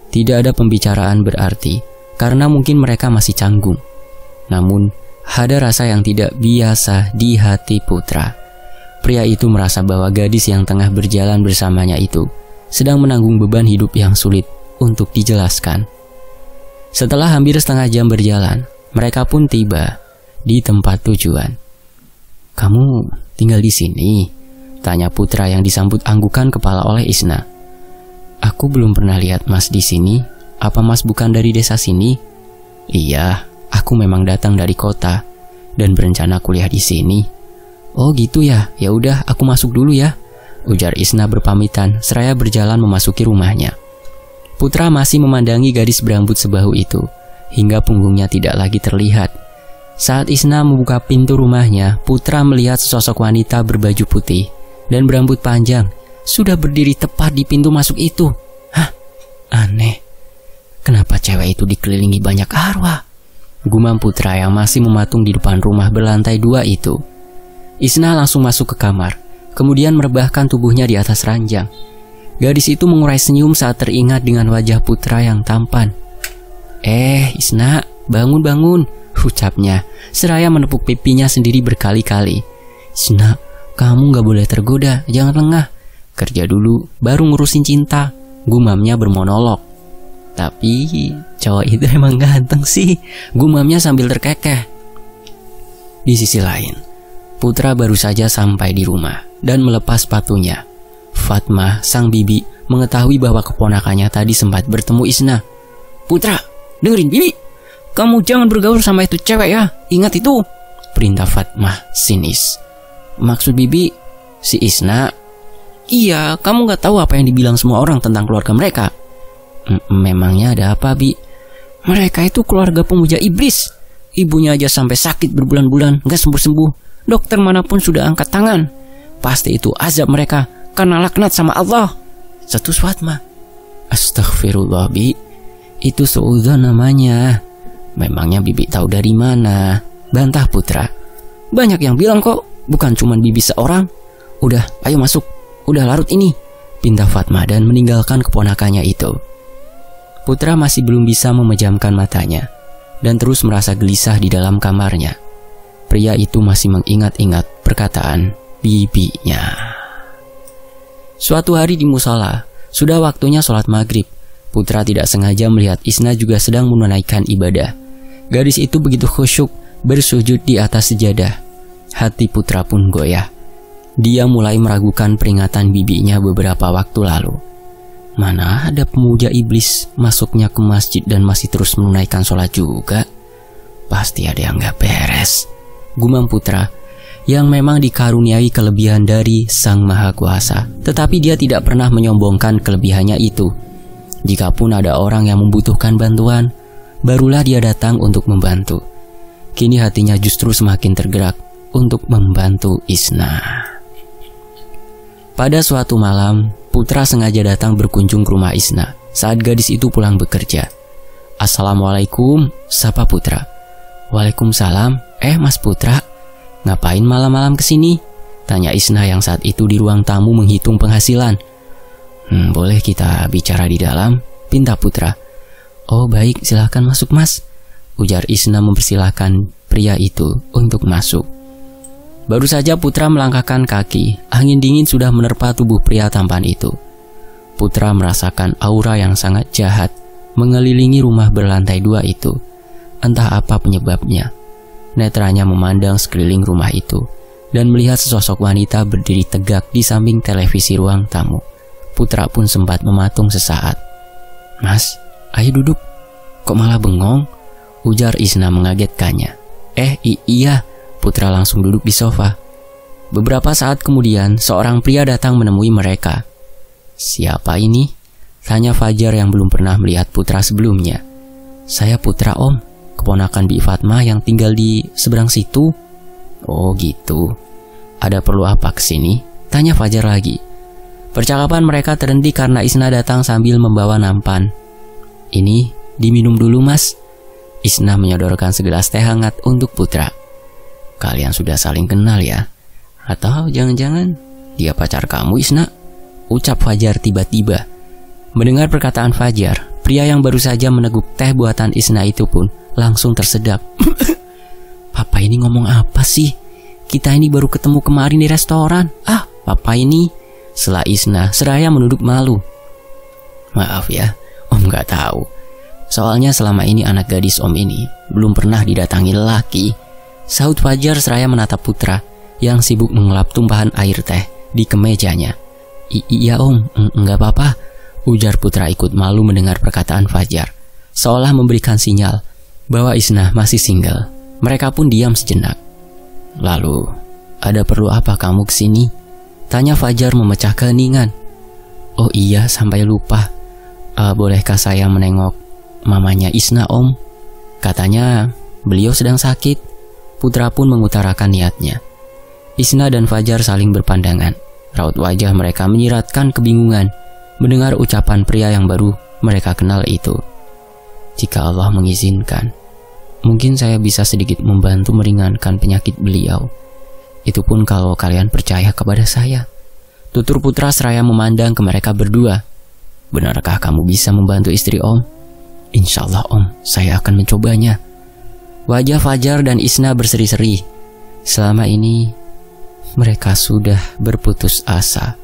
Tidak ada pembicaraan berarti, karena mungkin mereka masih canggung. Namun, ada rasa yang tidak biasa di hati Putra. Pria itu merasa bahwa gadis yang tengah berjalan bersamanya itu sedang menanggung beban hidup yang sulit untuk dijelaskan. Setelah hampir setengah jam berjalan, mereka pun tiba di tempat tujuan. Kamu tinggal di sini? Tanya Putra yang disambut anggukan kepala oleh Isnah. Aku belum pernah lihat Mas di sini. Apa Mas bukan dari desa sini? Iya, aku memang datang dari kota dan berencana kuliah di sini. Oh gitu ya, ya udah aku masuk dulu ya, ujar Isnah berpamitan seraya berjalan memasuki rumahnya. Putra masih memandangi gadis berambut sebahu itu hingga punggungnya tidak lagi terlihat. Saat Isnah membuka pintu rumahnya, Putra melihat sesosok wanita berbaju putih dan berambut panjang sudah berdiri tepat di pintu masuk itu. Hah? Aneh. Kenapa cewek itu dikelilingi banyak arwah? Gumam Putra yang masih mematung di depan rumah berlantai 2 itu. Isnah langsung masuk ke kamar, kemudian merebahkan tubuhnya di atas ranjang. Gadis itu mengurai senyum saat teringat dengan wajah Putra yang tampan. Isnah, bangun-bangun, ucapnya, seraya menepuk pipinya sendiri berkali-kali. Isnah, kamu gak boleh tergoda, jangan lengah. Kerja dulu, baru ngurusin cinta, gumamnya bermonolog. Tapi, cowok itu emang ganteng sih, gumamnya sambil terkekeh. Di sisi lain, Putra baru saja sampai di rumah dan melepas sepatunya. Fatma, sang bibi, mengetahui bahwa keponakannya tadi sempat bertemu Isnah. Putra, dengerin bibi, kamu jangan bergaul sama itu cewek ya, ingat itu, perintah Fatmah sinis. Maksud bibi, si Isna? Iya, kamu gak tahu apa yang dibilang semua orang tentang keluarga mereka. Memangnya ada apa, Bi? Mereka itu keluarga pemuja iblis. Ibunya aja sampai sakit berbulan-bulan gak sembuh-sembuh. Dokter manapun sudah angkat tangan. Pasti itu azab mereka karena laknat sama Allah. Cetus Fatmah. Astaghfirullah, Bi. Itu suudzon namanya. Memangnya bibi tahu dari mana? Bantah Putra. Banyak yang bilang kok, bukan cuma bibi seorang. Udah, ayo masuk. Udah larut ini, pinta Fatmah dan meninggalkan keponakannya itu. Putra masih belum bisa memejamkan matanya dan terus merasa gelisah di dalam kamarnya. Pria itu masih mengingat-ingat perkataan bibinya. Suatu hari di musola, sudah waktunya sholat maghrib. Putra tidak sengaja melihat Isna juga sedang menunaikan ibadah. Gadis itu begitu khusyuk bersujud di atas sejadah. Hati Putra pun goyah. Dia mulai meragukan peringatan bibinya beberapa waktu lalu. Mana ada pemuja iblis masuknya ke masjid dan masih terus menunaikan sholat juga? Pasti ada yang gak beres, gumam Putra, yang memang dikaruniai kelebihan dari Sang Maha Kuasa. Tetapi dia tidak pernah menyombongkan kelebihannya itu. Jikapun ada orang yang membutuhkan bantuan, barulah dia datang untuk membantu. Kini hatinya justru semakin tergerak untuk membantu Isna. Pada suatu malam, Putra sengaja datang berkunjung ke rumah Isna saat gadis itu pulang bekerja. Assalamualaikum, sapa Putra. Waalaikumsalam. Mas Putra, ngapain malam-malam kesini? Tanya Isna yang saat itu di ruang tamu menghitung penghasilan. Boleh kita bicara di dalam? Pinta Putra. Oh baik, silahkan masuk mas, ujar Isna mempersilahkan pria itu untuk masuk. Baru saja Putra melangkahkan kaki, angin dingin sudah menerpa tubuh pria tampan itu. Putra merasakan aura yang sangat jahat mengelilingi rumah berlantai 2 itu. Entah apa penyebabnya. Netranya memandang sekeliling rumah itu dan melihat sesosok wanita berdiri tegak di samping televisi ruang tamu. Putra pun sempat mematung sesaat. Mas, ayo duduk. Kok malah bengong? Ujar Isna mengagetkannya. Iya. Putra langsung duduk di sofa. Beberapa saat kemudian, seorang pria datang menemui mereka. Siapa ini? Tanya Fajar yang belum pernah melihat Putra sebelumnya. Saya Putra om, keponakan Bi Fatmah yang tinggal di seberang situ. Oh gitu. Ada perlu apa kesini? Tanya Fajar lagi. Percakapan mereka terhenti karena Isna datang sambil membawa nampan. Ini diminum dulu mas. Isna menyodorkan segelas teh hangat untuk Putra. Kalian sudah saling kenal ya? Atau jangan-jangan dia pacar kamu Isna? Ucap Fajar tiba-tiba. Mendengar perkataan Fajar, pria yang baru saja meneguk teh buatan Isna itu pun langsung tersedak. Papa ini ngomong apa sih? Kita ini baru ketemu kemarin di restoran. Papa ini. Sela Isna seraya menunduk malu. Maaf ya, om gak tahu. Soalnya selama ini anak gadis om ini belum pernah didatangi lelaki. Sahut Fajar seraya menatap Putra yang sibuk mengelap tumpahan air teh di kemejanya. Iya om, enggak apa-apa, ujar Putra ikut malu mendengar perkataan Fajar, seolah memberikan sinyal bahwa Isna masih single. Mereka pun diam sejenak. Lalu, ada perlu apa kamu kesini? Tanya Fajar memecah keheningan. Oh iya, sampai lupa. Bolehkah saya menengok mamanya Isna om? Katanya beliau sedang sakit. Putra pun mengutarakan niatnya. Isna dan Fajar saling berpandangan. Raut wajah mereka menyiratkan kebingungan mendengar ucapan pria yang baru mereka kenal itu. Jika Allah mengizinkan, mungkin saya bisa sedikit membantu meringankan penyakit beliau. Itu pun kalau kalian percaya kepada saya. Tutur Putra seraya memandang ke mereka berdua. Benarkah kamu bisa membantu istri om? Insya Allah om, saya akan mencobanya. Wajah Fajar dan Isna berseri-seri. Selama ini mereka sudah berputus asa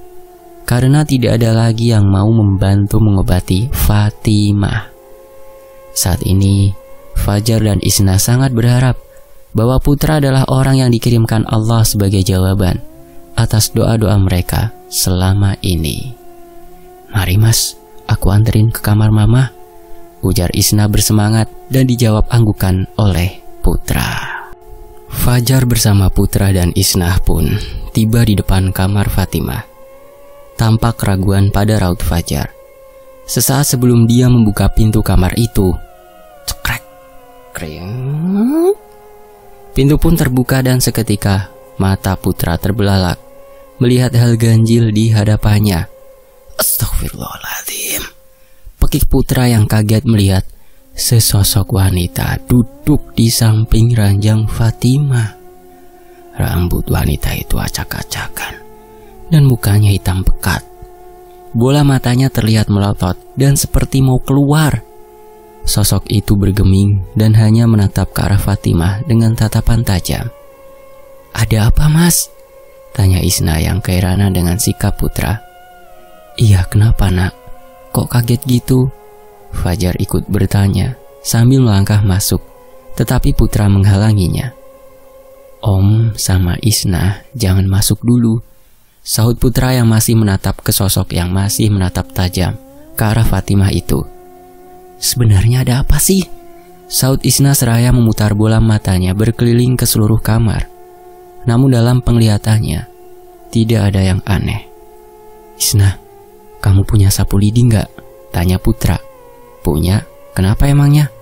karena tidak ada lagi yang mau membantu mengobati Fatimah. Saat ini Fajar dan Isna sangat berharap bahwa Putra adalah orang yang dikirimkan Allah sebagai jawaban atas doa-doa mereka selama ini. Mari mas, aku anterin ke kamar mama, ujar Isna bersemangat dan dijawab anggukan oleh Putra. Fajar bersama Putra dan Isnah pun tiba di depan kamar Fatimah. Tampak keraguan pada raut Fajar. Sesaat sebelum dia membuka pintu kamar itu, cekrek, kring. Pintu pun terbuka dan seketika mata Putra terbelalak melihat hal ganjil di hadapannya. Astagfirullahaladzim. Pekik Putra yang kaget melihat sesosok wanita duduk di samping ranjang Fatimah. Rambut wanita itu acak-acakan dan mukanya hitam pekat. Bola matanya terlihat melotot dan seperti mau keluar. Sosok itu bergeming dan hanya menatap ke arah Fatimah dengan tatapan tajam. "Ada apa, Mas?" tanya Isnah yang keheranan dengan sikap Putra. "Iya, kenapa, Nak? Kok kaget gitu?" Fajar ikut bertanya sambil melangkah masuk, tetapi Putra menghalanginya. "Om sama Isnah jangan masuk dulu," sahut Putra yang masih menatap ke sosok yang masih menatap tajam ke arah Fatimah itu. "Sebenarnya ada apa sih?" sahut Isnah seraya memutar bola matanya berkeliling ke seluruh kamar. Namun dalam penglihatannya tidak ada yang aneh. "Isnah, kamu punya sapu lidi nggak?" tanya Putra. "Punya, kenapa emangnya?"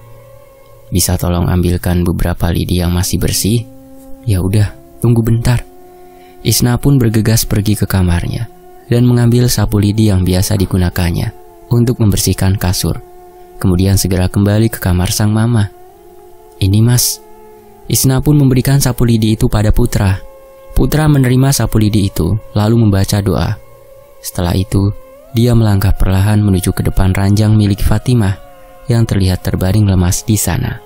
"Bisa tolong ambilkan beberapa lidi yang masih bersih?" "Ya udah, tunggu bentar." Isnah pun bergegas pergi ke kamarnya dan mengambil sapu lidi yang biasa digunakannya untuk membersihkan kasur. Kemudian segera kembali ke kamar sang mama. "Ini, Mas." Isnah pun memberikan sapu lidi itu pada Putra. Putra menerima sapu lidi itu lalu membaca doa. Setelah itu dia melangkah perlahan menuju ke depan ranjang milik Fatimah yang terlihat terbaring lemas di sana.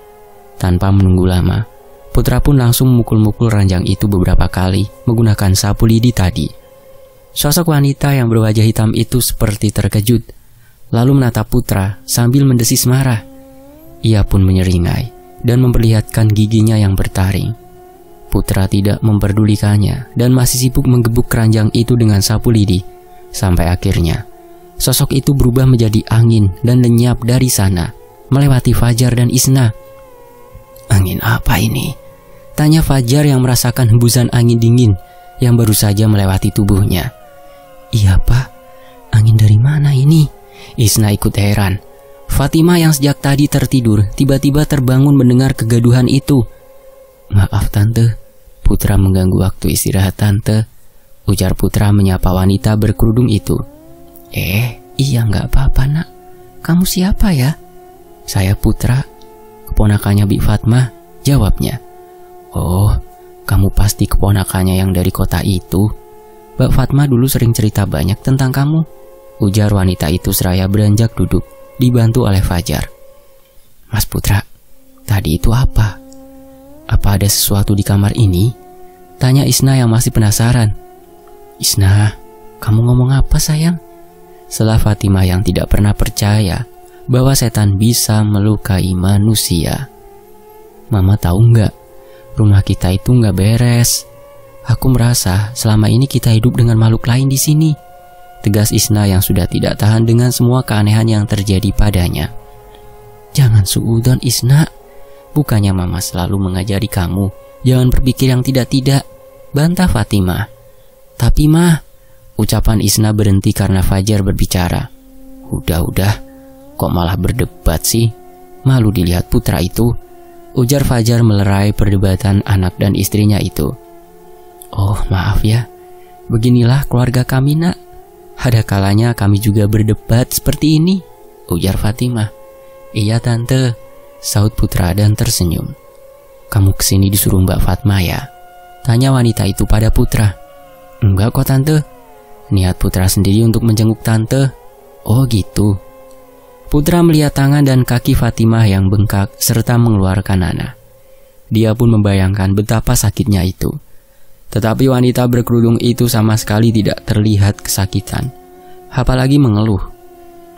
Tanpa menunggu lama, Putra pun langsung memukul-mukul ranjang itu beberapa kali menggunakan sapu lidi tadi. Sosok wanita yang berwajah hitam itu seperti terkejut, lalu menatap Putra sambil mendesis marah. Ia pun menyeringai dan memperlihatkan giginya yang bertaring. Putra tidak memperdulikannya dan masih sibuk menggebuk keranjang itu dengan sapu lidi, sampai akhirnya sosok itu berubah menjadi angin dan lenyap dari sana, melewati Fajar dan Isnah. "Angin apa ini?" tanya Fajar yang merasakan hembusan angin dingin yang baru saja melewati tubuhnya. "Iya, Pak, angin dari mana ini?" Isnah ikut heran. Fatimah yang sejak tadi tertidur tiba-tiba terbangun mendengar kegaduhan itu. "Maaf, Tante, Putra mengganggu waktu istirahat Tante," ujar Putra menyapa wanita berkerudung itu. Iya nggak apa-apa, Nak. Kamu siapa ya?" "Saya Putra, keponakannya Bi Fatmah," jawabnya. "Oh, kamu pasti keponakannya yang dari kota itu. Mbak Fatmah dulu sering cerita banyak tentang kamu," ujar wanita itu seraya beranjak duduk, dibantu oleh Fajar. "Mas Putra, tadi itu apa? Apa ada sesuatu di kamar ini?" tanya Isnah yang masih penasaran. "Isnah, kamu ngomong apa, sayang?" Setelah Fatimah yang tidak pernah percaya bahwa setan bisa melukai manusia. "Mama tahu nggak, rumah kita itu nggak beres. Aku merasa selama ini kita hidup dengan makhluk lain di sini," tegas Isnah yang sudah tidak tahan dengan semua keanehan yang terjadi padanya. "Jangan suudzon, Isnah. Bukannya Mama selalu mengajari kamu jangan berpikir yang tidak-tidak," bantah Fatimah. "Tapi Mah," ucapan Isnah berhenti karena Fajar berbicara. Udah, kok malah berdebat sih? Malu dilihat Putra itu," ujar Fajar melerai perdebatan anak dan istrinya itu. "Oh, maaf ya. Beginilah keluarga kami, Nak. Ada kalanya kami juga berdebat seperti ini," ujar Fatimah. "Iya, Tante," sahut Putra dan tersenyum. "Kamu kesini disuruh Mbak Fatmah ya?" tanya wanita itu pada Putra. "Enggak kok, Tante. Niat Putra sendiri untuk menjenguk Tante." "Oh gitu." Putra melihat tangan dan kaki Fatimah yang bengkak serta mengeluarkan nanah. Dia pun membayangkan betapa sakitnya itu. Tetapi wanita berkerudung itu sama sekali tidak terlihat kesakitan, apalagi mengeluh.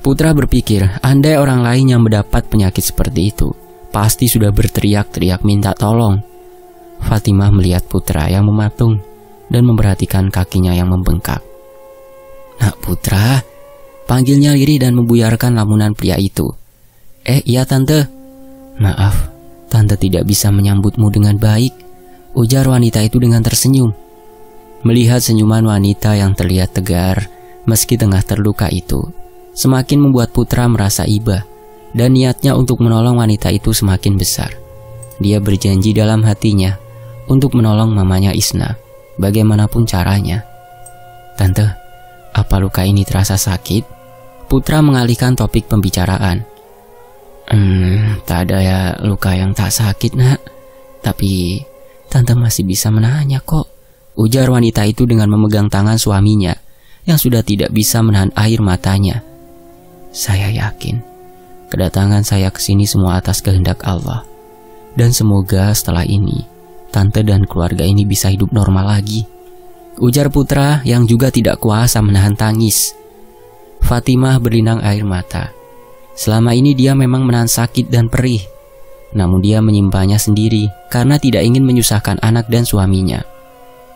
Putra berpikir andai orang lain yang mendapat penyakit seperti itu pasti sudah berteriak-teriak minta tolong. Fatimah melihat Putra yang mematung dan memperhatikan kakinya yang membengkak. "Nak Putra," panggilnya lirih dan membuyarkan lamunan pria itu. "Iya Tante." "Maaf, Tante tidak bisa menyambutmu dengan baik," ujar wanita itu dengan tersenyum. Melihat senyuman wanita yang terlihat tegar meski tengah terluka itu, semakin membuat Putra merasa iba, dan niatnya untuk menolong wanita itu semakin besar. Dia berjanji dalam hatinya untuk menolong mamanya Isna, bagaimanapun caranya. "Tante, apa luka ini terasa sakit?" Putra mengalihkan topik pembicaraan. Tak ada ya luka yang tak sakit, nak. Tapi tante masih bisa menahannya kok," ujar wanita itu dengan memegang tangan suaminya yang sudah tidak bisa menahan air matanya. "Saya yakin kedatangan saya ke sini semua atas kehendak Allah. Dan semoga setelah ini tante dan keluarga ini bisa hidup normal lagi," ujar Putra yang juga tidak kuasa menahan tangis. Fatimah berlinang air mata. Selama ini dia memang menahan sakit dan perih, namun dia menyimpannya sendiri karena tidak ingin menyusahkan anak dan suaminya.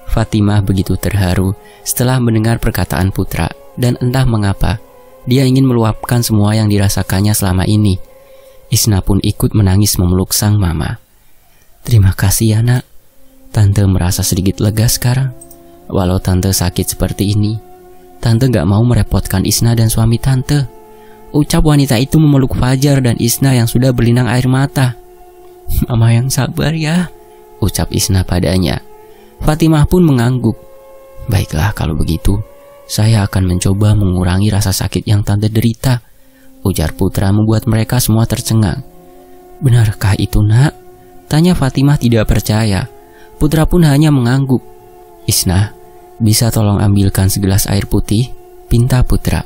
Fatimah begitu terharu setelah mendengar perkataan Putra, dan entah mengapa dia ingin meluapkan semua yang dirasakannya selama ini. Isna pun ikut menangis memeluk sang mama. "Terima kasih ya, nak. Tante merasa sedikit lega sekarang. Walau tante sakit seperti ini, tante gak mau merepotkan Isna dan suami tante," ucap wanita itu memeluk Fajar dan Isna yang sudah berlinang air mata. "Mama yang sabar ya," ucap Isna padanya. Fatimah pun mengangguk. "Baiklah kalau begitu, saya akan mencoba mengurangi rasa sakit yang tante derita," ujar Putra membuat mereka semua tercengang. "Benarkah itu, nak?" tanya Fatimah tidak percaya. Putra pun hanya mengangguk. "Isna, bisa tolong ambilkan segelas air putih?" pinta Putra.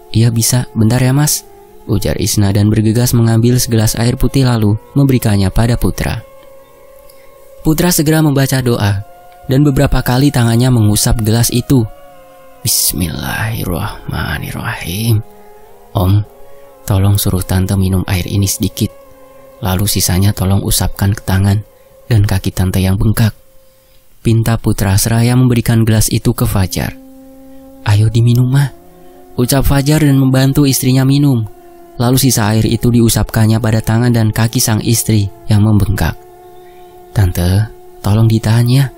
"Iya bisa, bentar ya mas," ujar Isna dan bergegas mengambil segelas air putih lalu memberikannya pada Putra. Putra segera membaca doa dan beberapa kali tangannya mengusap gelas itu. "Bismillahirrahmanirrahim. Om, tolong suruh tante minum air ini sedikit. Lalu sisanya tolong usapkan ke tangan dan kaki tante yang bengkak," pinta Putra seraya memberikan gelas itu ke Fajar. "Ayo diminum mah," ucap Fajar dan membantu istrinya minum. Lalu sisa air itu diusapkannya pada tangan dan kaki sang istri yang membengkak. "Tante, tolong ditahan ya.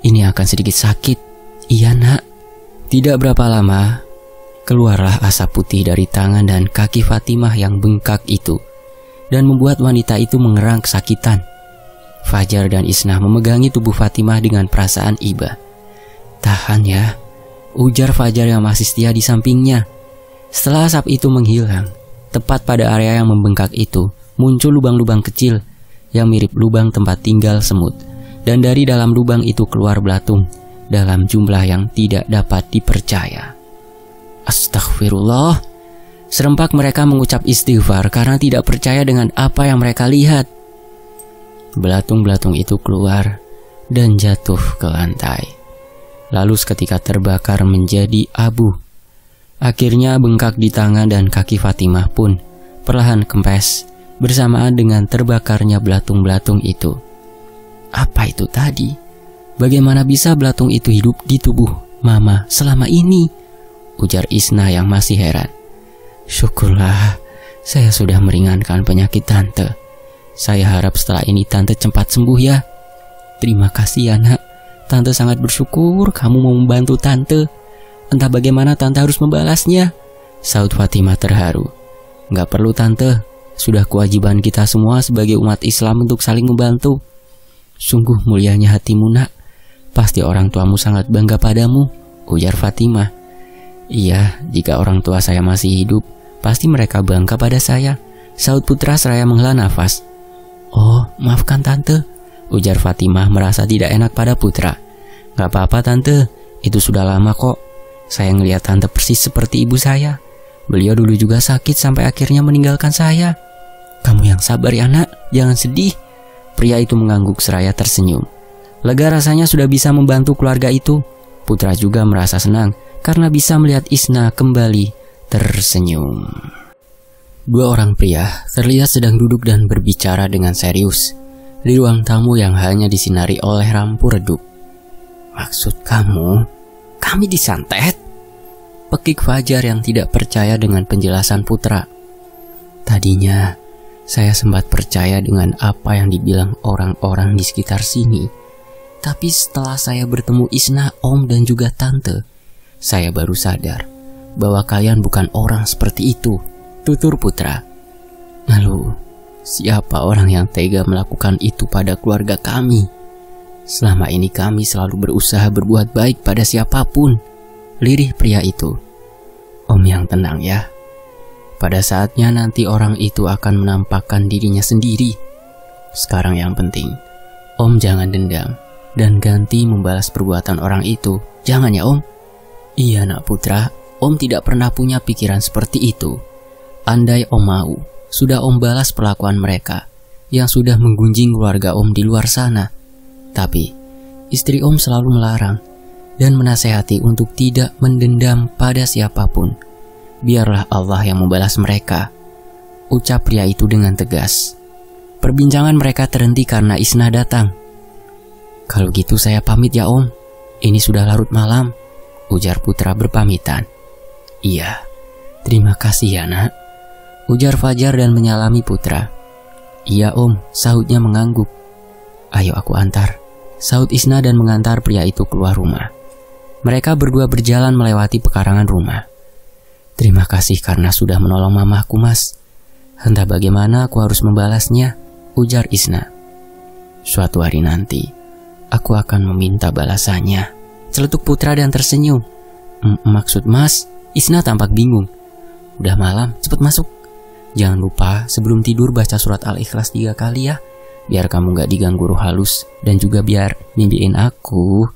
Ini akan sedikit sakit." "Iya nak." Tidak berapa lama, keluarlah asap putih dari tangan dan kaki Fatimah yang bengkak itu, dan membuat wanita itu mengerang kesakitan. Fajar dan Isna memegangi tubuh Fatimah dengan perasaan iba. "Tahan ya," ujar Fajar yang masih setia di sampingnya. Setelah asap itu menghilang, tepat pada area yang membengkak itu muncul lubang-lubang kecil yang mirip lubang tempat tinggal semut, dan dari dalam lubang itu keluar belatung dalam jumlah yang tidak dapat dipercaya. Astagfirullah. Serempak mereka mengucap istighfar karena tidak percaya dengan apa yang mereka lihat. Belatung-belatung itu keluar dan jatuh ke lantai, lalu seketika terbakar menjadi abu. Akhirnya bengkak di tangan dan kaki Fatimah pun perlahan kempes bersamaan dengan terbakarnya belatung-belatung itu. Apa itu tadi? Bagaimana bisa belatung itu hidup di tubuh Mama selama ini? Ujar Isna yang masih heran. Syukurlah, saya sudah meringankan penyakit tante. Saya harap setelah ini tante cepat sembuh ya. Terima kasih ya nak. Tante sangat bersyukur kamu mau membantu tante. Entah bagaimana tante harus membalasnya, saud Fatimah terharu. Gak perlu tante, sudah kewajiban kita semua sebagai umat Islam untuk saling membantu. Sungguh mulianya hatimu nak. Pasti orang tuamu sangat bangga padamu, ujar Fatimah. Iya, jika orang tua saya masih hidup, pasti mereka bangga pada saya, saud Putra seraya menghela nafas. Oh, maafkan tante, ujar Fatimah merasa tidak enak pada Putra. Gak apa-apa tante, itu sudah lama kok. Saya ngelihat tante persis seperti ibu saya. Beliau dulu juga sakit sampai akhirnya meninggalkan saya. Kamu yang sabar ya nak, jangan sedih. Pria itu mengangguk seraya tersenyum. Lega rasanya sudah bisa membantu keluarga itu. Putra juga merasa senang karena bisa melihat Isna kembali tersenyum. Dua orang pria terlihat sedang duduk dan berbicara dengan serius di ruang tamu yang hanya disinari oleh lampu redup. Maksud kamu, kami disantet? Pekik Fajar yang tidak percaya dengan penjelasan Putra. Tadinya saya sempat percaya dengan apa yang dibilang orang-orang di sekitar sini. Tapi setelah saya bertemu Isna, Om dan juga Tante, saya baru sadar bahwa kalian bukan orang seperti itu, tutur Putra. Lalu, siapa orang yang tega melakukan itu pada keluarga kami? Selama ini kami selalu berusaha berbuat baik pada siapapun, lirih pria itu. Om yang tenang ya. Pada saatnya nanti orang itu akan menampakkan dirinya sendiri. Sekarang yang penting, Om jangan dendam dan ganti membalas perbuatan orang itu. Jangan ya Om. Iya nak Putra, Om tidak pernah punya pikiran seperti itu. Andai Om mau, sudah Om balas perlakuan mereka yang sudah menggunjing keluarga Om di luar sana. Tapi, istri Om selalu melarang dan menasehati untuk tidak mendendam pada siapapun. Biarlah Allah yang membalas mereka, ucap pria itu dengan tegas. Perbincangan mereka terhenti karena Isna datang. Kalau gitu saya pamit ya Om, ini sudah larut malam, ujar Putra berpamitan. Iya, terima kasih ya nak, ujar Fajar dan menyalami Putra. Iya Om, sahutnya mengangguk. Ayo aku antar, sahut Isna dan mengantar pria itu keluar rumah. Mereka berdua berjalan melewati pekarangan rumah. Terima kasih karena sudah menolong mamaku Mas. Entah bagaimana aku harus membalasnya, ujar Isna. Suatu hari nanti, aku akan meminta balasannya, celetuk Putra dan tersenyum. Maksud Mas? Isna tampak bingung. Udah malam, cepet masuk. Jangan lupa sebelum tidur baca surat Al-Ikhlas 3 kali ya, biar kamu gak diganggu roh halus dan juga biar mimpiin aku,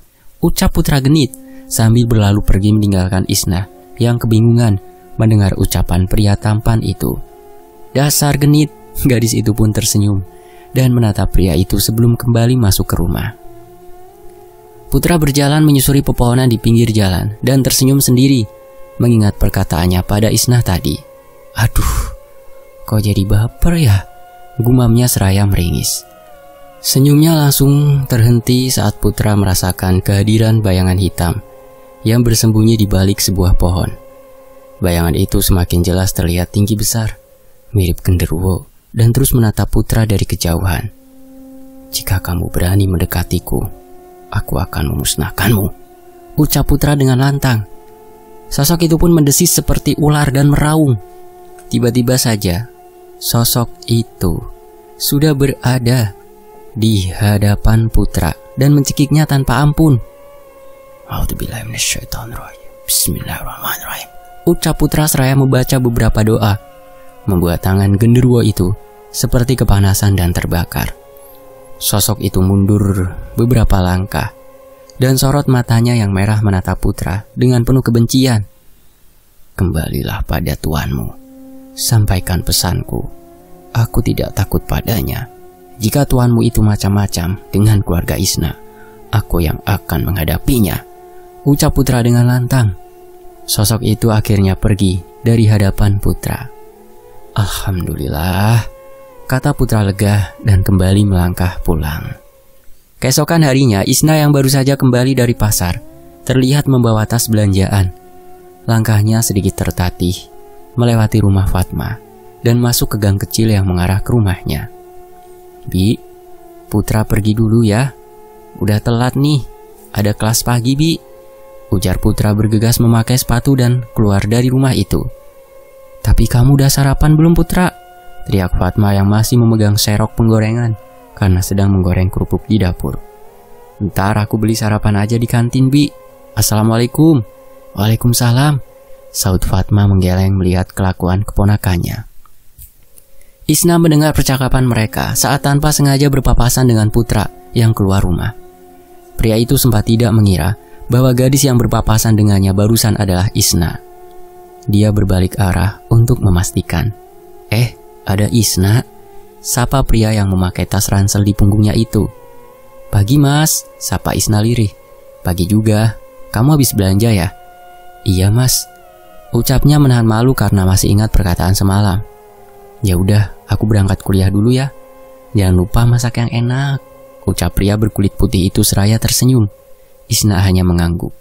ucap Putra genit sambil berlalu pergi meninggalkan Isna yang kebingungan mendengar ucapan pria tampan itu. Dasar genit, gadis itu pun tersenyum dan menatap pria itu sebelum kembali masuk ke rumah. Putra berjalan menyusuri pepohonan di pinggir jalan dan tersenyum sendiri mengingat perkataannya pada Isna tadi. Aduh, kok jadi baper ya? Gumamnya seraya meringis. Senyumnya langsung terhenti saat Putra merasakan kehadiran bayangan hitam yang bersembunyi di balik sebuah pohon. Bayangan itu semakin jelas terlihat tinggi besar, mirip genderuwo, dan terus menatap Putra dari kejauhan. Jika kamu berani mendekatiku, aku akan memusnahkanmu, ucap Putra dengan lantang. Sosok itu pun mendesis seperti ular dan meraung. Tiba-tiba saja, sosok itu sudah berada di hadapan Putra dan mencekiknya tanpa ampun. A'udzubillahi minasyaitonirrajim. Bismillahirrahmanirrahim, ucap Putra seraya membaca beberapa doa, membuat tangan genderuwo itu seperti kepanasan dan terbakar. Sosok itu mundur beberapa langkah dan sorot matanya yang merah menatap Putra dengan penuh kebencian. Kembalilah pada tuanmu, sampaikan pesanku. Aku tidak takut padanya. Jika tuanmu itu macam-macam dengan keluarga Isna, aku yang akan menghadapinya, ucap Putra dengan lantang. Sosok itu akhirnya pergi dari hadapan Putra. Alhamdulillah, kata Putra lega dan kembali melangkah pulang. Keesokan harinya, Isna yang baru saja kembali dari pasar terlihat membawa tas belanjaan. Langkahnya sedikit tertatih, melewati rumah Fatma dan masuk ke gang kecil yang mengarah ke rumahnya. Bi, Putra pergi dulu ya. Udah telat nih, ada kelas pagi Bi, ujar Putra bergegas memakai sepatu dan keluar dari rumah itu. Tapi kamu udah sarapan belum Putra? Teriak Fatma yang masih memegang serok penggorengan karena sedang menggoreng kerupuk di dapur. Ntar aku beli sarapan aja di kantin Bi. Assalamualaikum. Waalaikumsalam, sahut Fatma menggeleng melihat kelakuan keponakannya. Isna mendengar percakapan mereka saat tanpa sengaja berpapasan dengan Putra yang keluar rumah. Pria itu sempat tidak mengira bahwa gadis yang berpapasan dengannya barusan adalah Isna. Dia berbalik arah untuk memastikan. Ada Isna, sapa pria yang memakai tas ransel di punggungnya itu. Pagi Mas, sapa Isna lirih. Pagi juga, kamu habis belanja ya? Iya Mas, ucapnya menahan malu karena masih ingat perkataan semalam. Ya udah, aku berangkat kuliah dulu ya. Jangan lupa masak yang enak, ucap pria berkulit putih itu seraya tersenyum. Isna hanya mengangguk.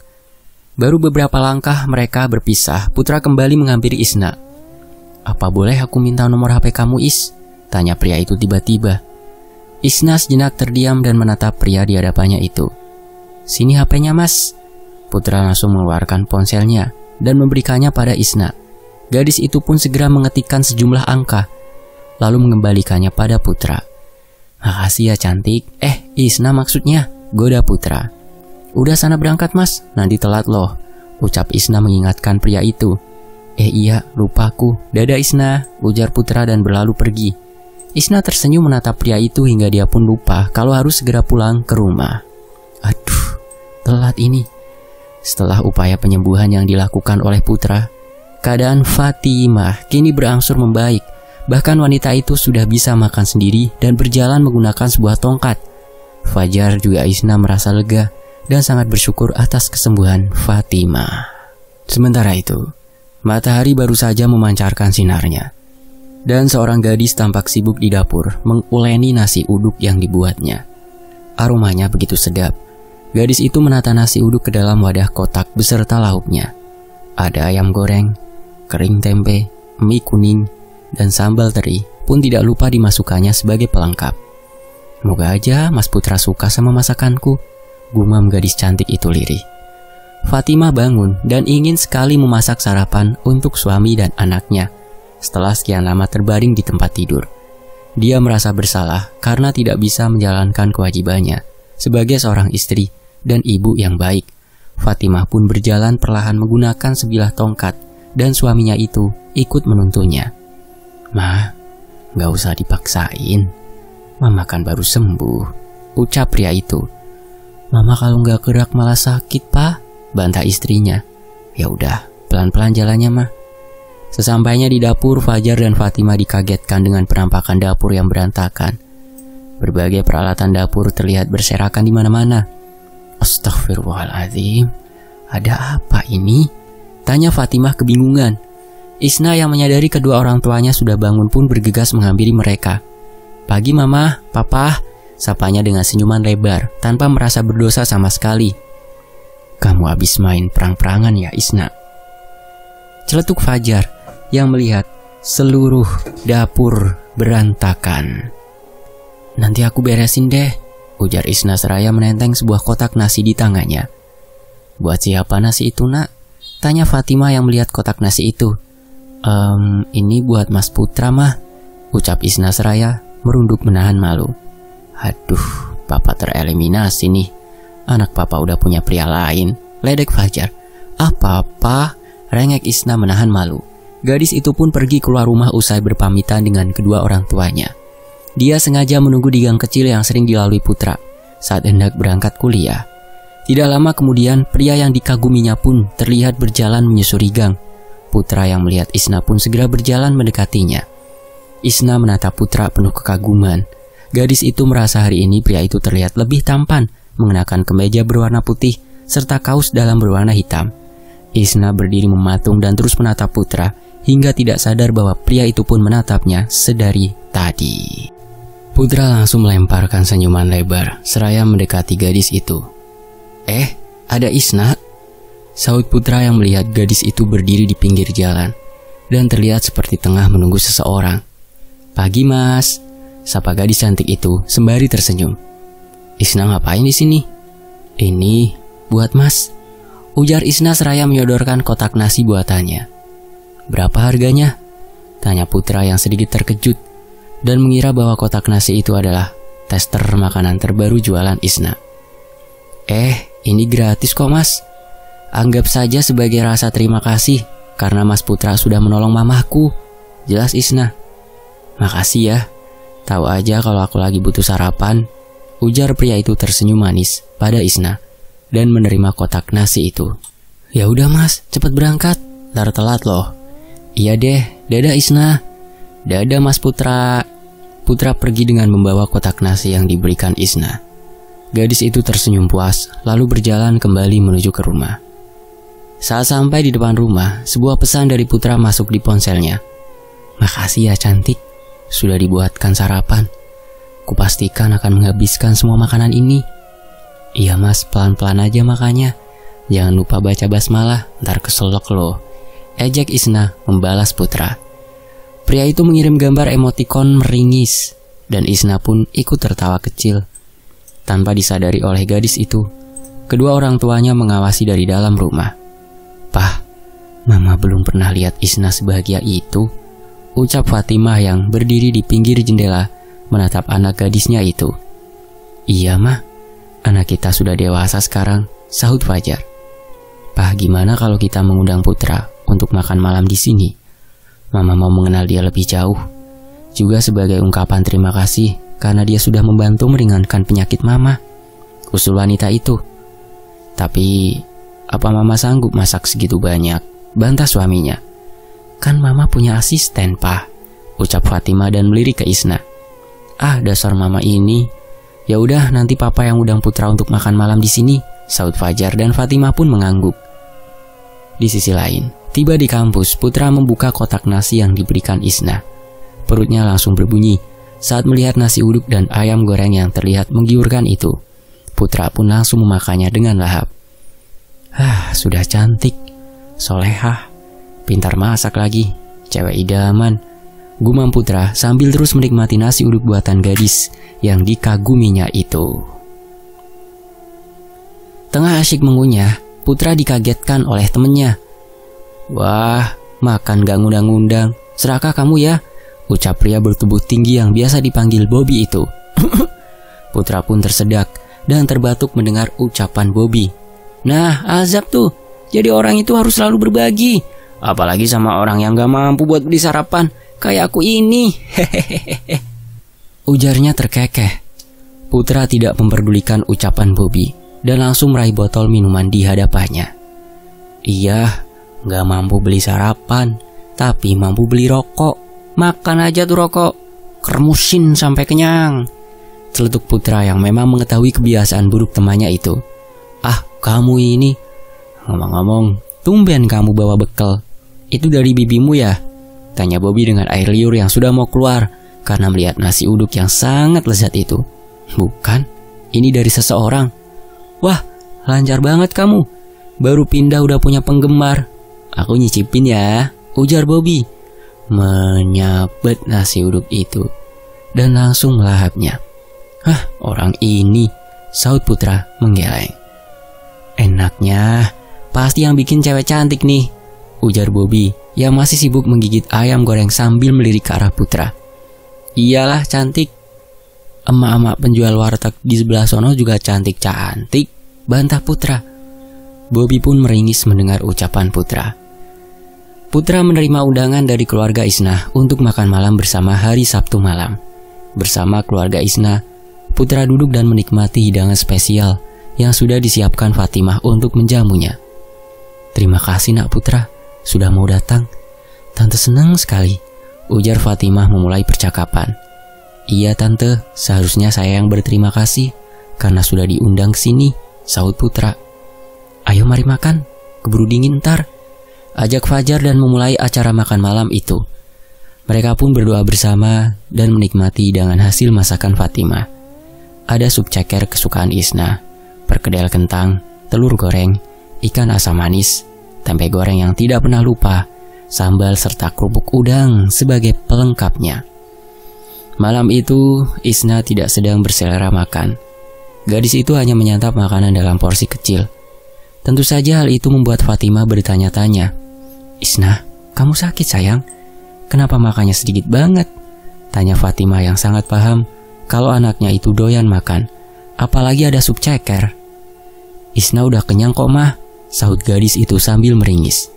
Baru beberapa langkah mereka berpisah, Putra kembali menghampiri Isna. Apa boleh aku minta nomor HP kamu Is? Tanya pria itu tiba-tiba. Isna sejenak terdiam dan menatap pria di hadapannya itu. "Sini HP-nya mas." Putra langsung mengeluarkan ponselnya dan memberikannya pada Isna. Gadis itu pun segera mengetikkan sejumlah angka, lalu mengembalikannya pada Putra. "Makasih ya cantik." Isna maksudnya, goda Putra. "Udah sana berangkat mas, nanti telat loh," ucap Isna mengingatkan pria itu. Iya, lupaku. Dadah Isna," ujar Putra dan berlalu pergi. Isna tersenyum menatap pria itu hingga dia pun lupa kalau harus segera pulang ke rumah. Aduh, telat ini. Setelah upaya penyembuhan yang dilakukan oleh Putra, keadaan Fatimah kini berangsur membaik. Bahkan wanita itu sudah bisa makan sendiri dan berjalan menggunakan sebuah tongkat. Fajar juga Isna merasa lega dan sangat bersyukur atas kesembuhan Fatimah. Sementara itu, matahari baru saja memancarkan sinarnya, dan seorang gadis tampak sibuk di dapur menguleni nasi uduk yang dibuatnya. Aromanya begitu sedap. Gadis itu menata nasi uduk ke dalam wadah kotak beserta lauknya. Ada ayam goreng, kering tempe, mie kuning, dan sambal teri pun tidak lupa dimasukkannya sebagai pelengkap. "Moga aja Mas Putra suka sama masakanku," gumam gadis cantik itu lirih. Fatimah bangun dan ingin sekali memasak sarapan untuk suami dan anaknya. Setelah sekian lama terbaring di tempat tidur, dia merasa bersalah karena tidak bisa menjalankan kewajibannya sebagai seorang istri dan ibu yang baik. Fatimah pun berjalan perlahan menggunakan sebilah tongkat dan suaminya itu ikut menuntunnya. "Ma, gak usah dipaksain. Mama kan baru sembuh," ucap pria itu. "Mama kalau gak gerak malah sakit, Pak," bantah istrinya. "Ya udah, pelan-pelan jalannya, Ma." Sesampainya di dapur, Fajar dan Fatimah dikagetkan dengan penampakan dapur yang berantakan. Berbagai peralatan dapur terlihat berserakan di mana-mana. "Astaghfirullahaladzim, ada apa ini?" tanya Fatimah kebingungan. Isna yang menyadari kedua orang tuanya sudah bangun pun bergegas menghampiri mereka. "Pagi Mama, Papa," sapanya dengan senyuman lebar tanpa merasa berdosa sama sekali. "Kamu habis main perang-perangan ya Isna?" celetuk Fajar yang melihat seluruh dapur berantakan. "Nanti aku beresin deh," ujar Isna seraya menenteng sebuah kotak nasi di tangannya. "Buat siapa nasi itu nak?" tanya Fatimah yang melihat kotak nasi itu. Ini buat Mas Putra mah," ucap Isna seraya merunduk menahan malu. "Aduh, Papa tereliminasi nih. Anak Papa udah punya pria lain," ledek Fajar. Papa?" rengek Isna menahan malu. Gadis itu pun pergi keluar rumah usai berpamitan dengan kedua orang tuanya. Dia sengaja menunggu di gang kecil yang sering dilalui Putra saat hendak berangkat kuliah. Tidak lama kemudian, pria yang dikaguminya pun terlihat berjalan menyusuri gang. Putra yang melihat Isna pun segera berjalan mendekatinya. Isna menatap Putra penuh kekaguman. Gadis itu merasa hari ini pria itu terlihat lebih tampan, mengenakan kemeja berwarna putih serta kaos dalam berwarna hitam. Isna berdiri mematung dan terus menatap Putra hingga tidak sadar bahwa pria itu pun menatapnya sedari tadi. Putra langsung melemparkan senyuman lebar seraya mendekati gadis itu. Ada Isna?" saut Putra yang melihat gadis itu berdiri di pinggir jalan dan terlihat seperti tengah menunggu seseorang. "Pagi Mas," sapa gadis cantik itu sembari tersenyum. "Isna ngapain di sini?" "Ini buat Mas," ujar Isna seraya menyodorkan kotak nasi buatannya. "Berapa harganya?" tanya Putra yang sedikit terkejut dan mengira bahwa kotak nasi itu adalah tester makanan terbaru jualan Isna. Ini gratis kok Mas. Anggap saja sebagai rasa terima kasih karena Mas Putra sudah menolong mamahku," jelas Isna. "Makasih ya, tahu aja kalau aku lagi butuh sarapan," ujar pria itu tersenyum manis pada Isna dan menerima kotak nasi itu. "Ya udah Mas, cepat berangkat, ntar telat loh." "Iya deh, dadah Isna." "Dadah Mas Putra." Putra pergi dengan membawa kotak nasi yang diberikan Isna. Gadis itu tersenyum puas, lalu berjalan kembali menuju ke rumah. Saat sampai di depan rumah, sebuah pesan dari Putra masuk di ponselnya. "Makasih ya cantik, sudah dibuatkan sarapan. Kupastikan akan menghabiskan semua makanan ini." "Iya Mas, pelan-pelan aja makannya. Jangan lupa baca basmalah, ntar keselok loh," ejek Isna membalas Putra. Pria itu mengirim gambar emotikon meringis. dan Isna pun ikut tertawa kecil. Tanpa disadari oleh gadis itu, kedua orang tuanya mengawasi dari dalam rumah. "Pah, Mama belum pernah lihat Isna sebahagia itu," ucap Fatimah yang berdiri di pinggir jendela menatap anak gadisnya itu. "Iya Mah, anak kita sudah dewasa sekarang," sahut Fajar. "Pah, gimana kalau kita mengundang Putra untuk makan malam di sini? Mama mau mengenal dia lebih jauh, juga sebagai ungkapan terima kasih karena dia sudah membantu meringankan penyakit Mama," usul wanita itu. "Tapi, apa Mama sanggup masak segitu banyak?" bantah suaminya. "Kan Mama punya asisten, Pah," ucap Fatimah dan melirik ke Isna. "Ah, dasar Mama ini. Ya udah, nanti Papa yang undang Putra untuk makan malam di sini," sahut Fajar dan Fatimah pun mengangguk. Di sisi lain, tiba di kampus, Putra membuka kotak nasi yang diberikan Isna. Perutnya langsung berbunyi saat melihat nasi uduk dan ayam goreng yang terlihat menggiurkan itu. Putra pun langsung memakannya dengan lahap. Sudah cantik, solehah, pintar masak lagi, cewek idaman, gumam Putra sambil terus menikmati nasi uduk buatan gadis yang dikaguminya itu. Tengah asyik mengunyah, Putra dikagetkan oleh temennya. "Wah, makan gak ngundang-ngundang, serakah kamu ya?" ucap pria bertubuh tinggi yang biasa dipanggil Bobby itu. Putra pun tersedak dan terbatuk mendengar ucapan Bobby. "Nah, azab tuh. Jadi orang itu harus selalu berbagi. Apalagi sama orang yang gak mampu buat beli sarapan, kayak aku ini." Hehehe, ujarnya terkekeh. Putra tidak memperdulikan ucapan Bobby dan langsung meraih botol minuman di hadapannya. "Iya, gak mampu beli sarapan, tapi mampu beli rokok. Makan aja tuh rokok, kermusin sampai kenyang," celetuk Putra yang memang mengetahui kebiasaan buruk temannya itu. "Ah, kamu ini, ngomong-ngomong, tumben kamu bawa bekal. Itu dari bibimu ya?" tanya Bobby dengan air liur yang sudah mau keluar karena melihat nasi uduk yang sangat lezat itu. "Bukan, ini dari seseorang." "Wah, lancar banget kamu. Baru pindah udah punya penggemar. Aku nyicipin ya," ujar Bobby, menyabet nasi uduk itu dan langsung melahapnya. Orang ini," sahut Putra menggeleng. "Enaknya, pasti yang bikin cewek cantik nih," ujar Bobby yang masih sibuk menggigit ayam goreng sambil melirik ke arah Putra. "Iyalah cantik. Emak-emak penjual warteg di sebelah sono juga cantik-cantik," bantah Putra. Bobby pun meringis mendengar ucapan Putra. Putra menerima undangan dari keluarga Isna untuk makan malam bersama hari Sabtu malam. Bersama keluarga Isna, Putra duduk dan menikmati hidangan spesial yang sudah disiapkan Fatimah untuk menjamunya. "Terima kasih nak Putra, sudah mau datang. Tante senang sekali," ujar Fatimah memulai percakapan. "Iya Tante, seharusnya saya yang berterima kasih karena sudah diundang ke sini," sahut Putra. "Ayo mari makan, keburu dingin ntar," ajak Fajar dan memulai acara makan malam itu. Mereka pun berdoa bersama dan menikmati hidangan hasil masakan Fatimah. Ada sup ceker kesukaan Isna, perkedel kentang, telur goreng, ikan asam manis, tempe goreng yang tidak pernah lupa, sambal serta kerupuk udang sebagai pelengkapnya. Malam itu, Isna tidak sedang berselera makan. Gadis itu hanya menyantap makanan dalam porsi kecil. Tentu saja hal itu membuat Fatimah bertanya-tanya. "Isna, kamu sakit sayang? Kenapa makannya sedikit banget?" tanya Fatimah yang sangat paham kalau anaknya itu doyan makan, apalagi ada sup ceker. "Isna udah kenyang kok Mah," sahut gadis itu sambil meringis.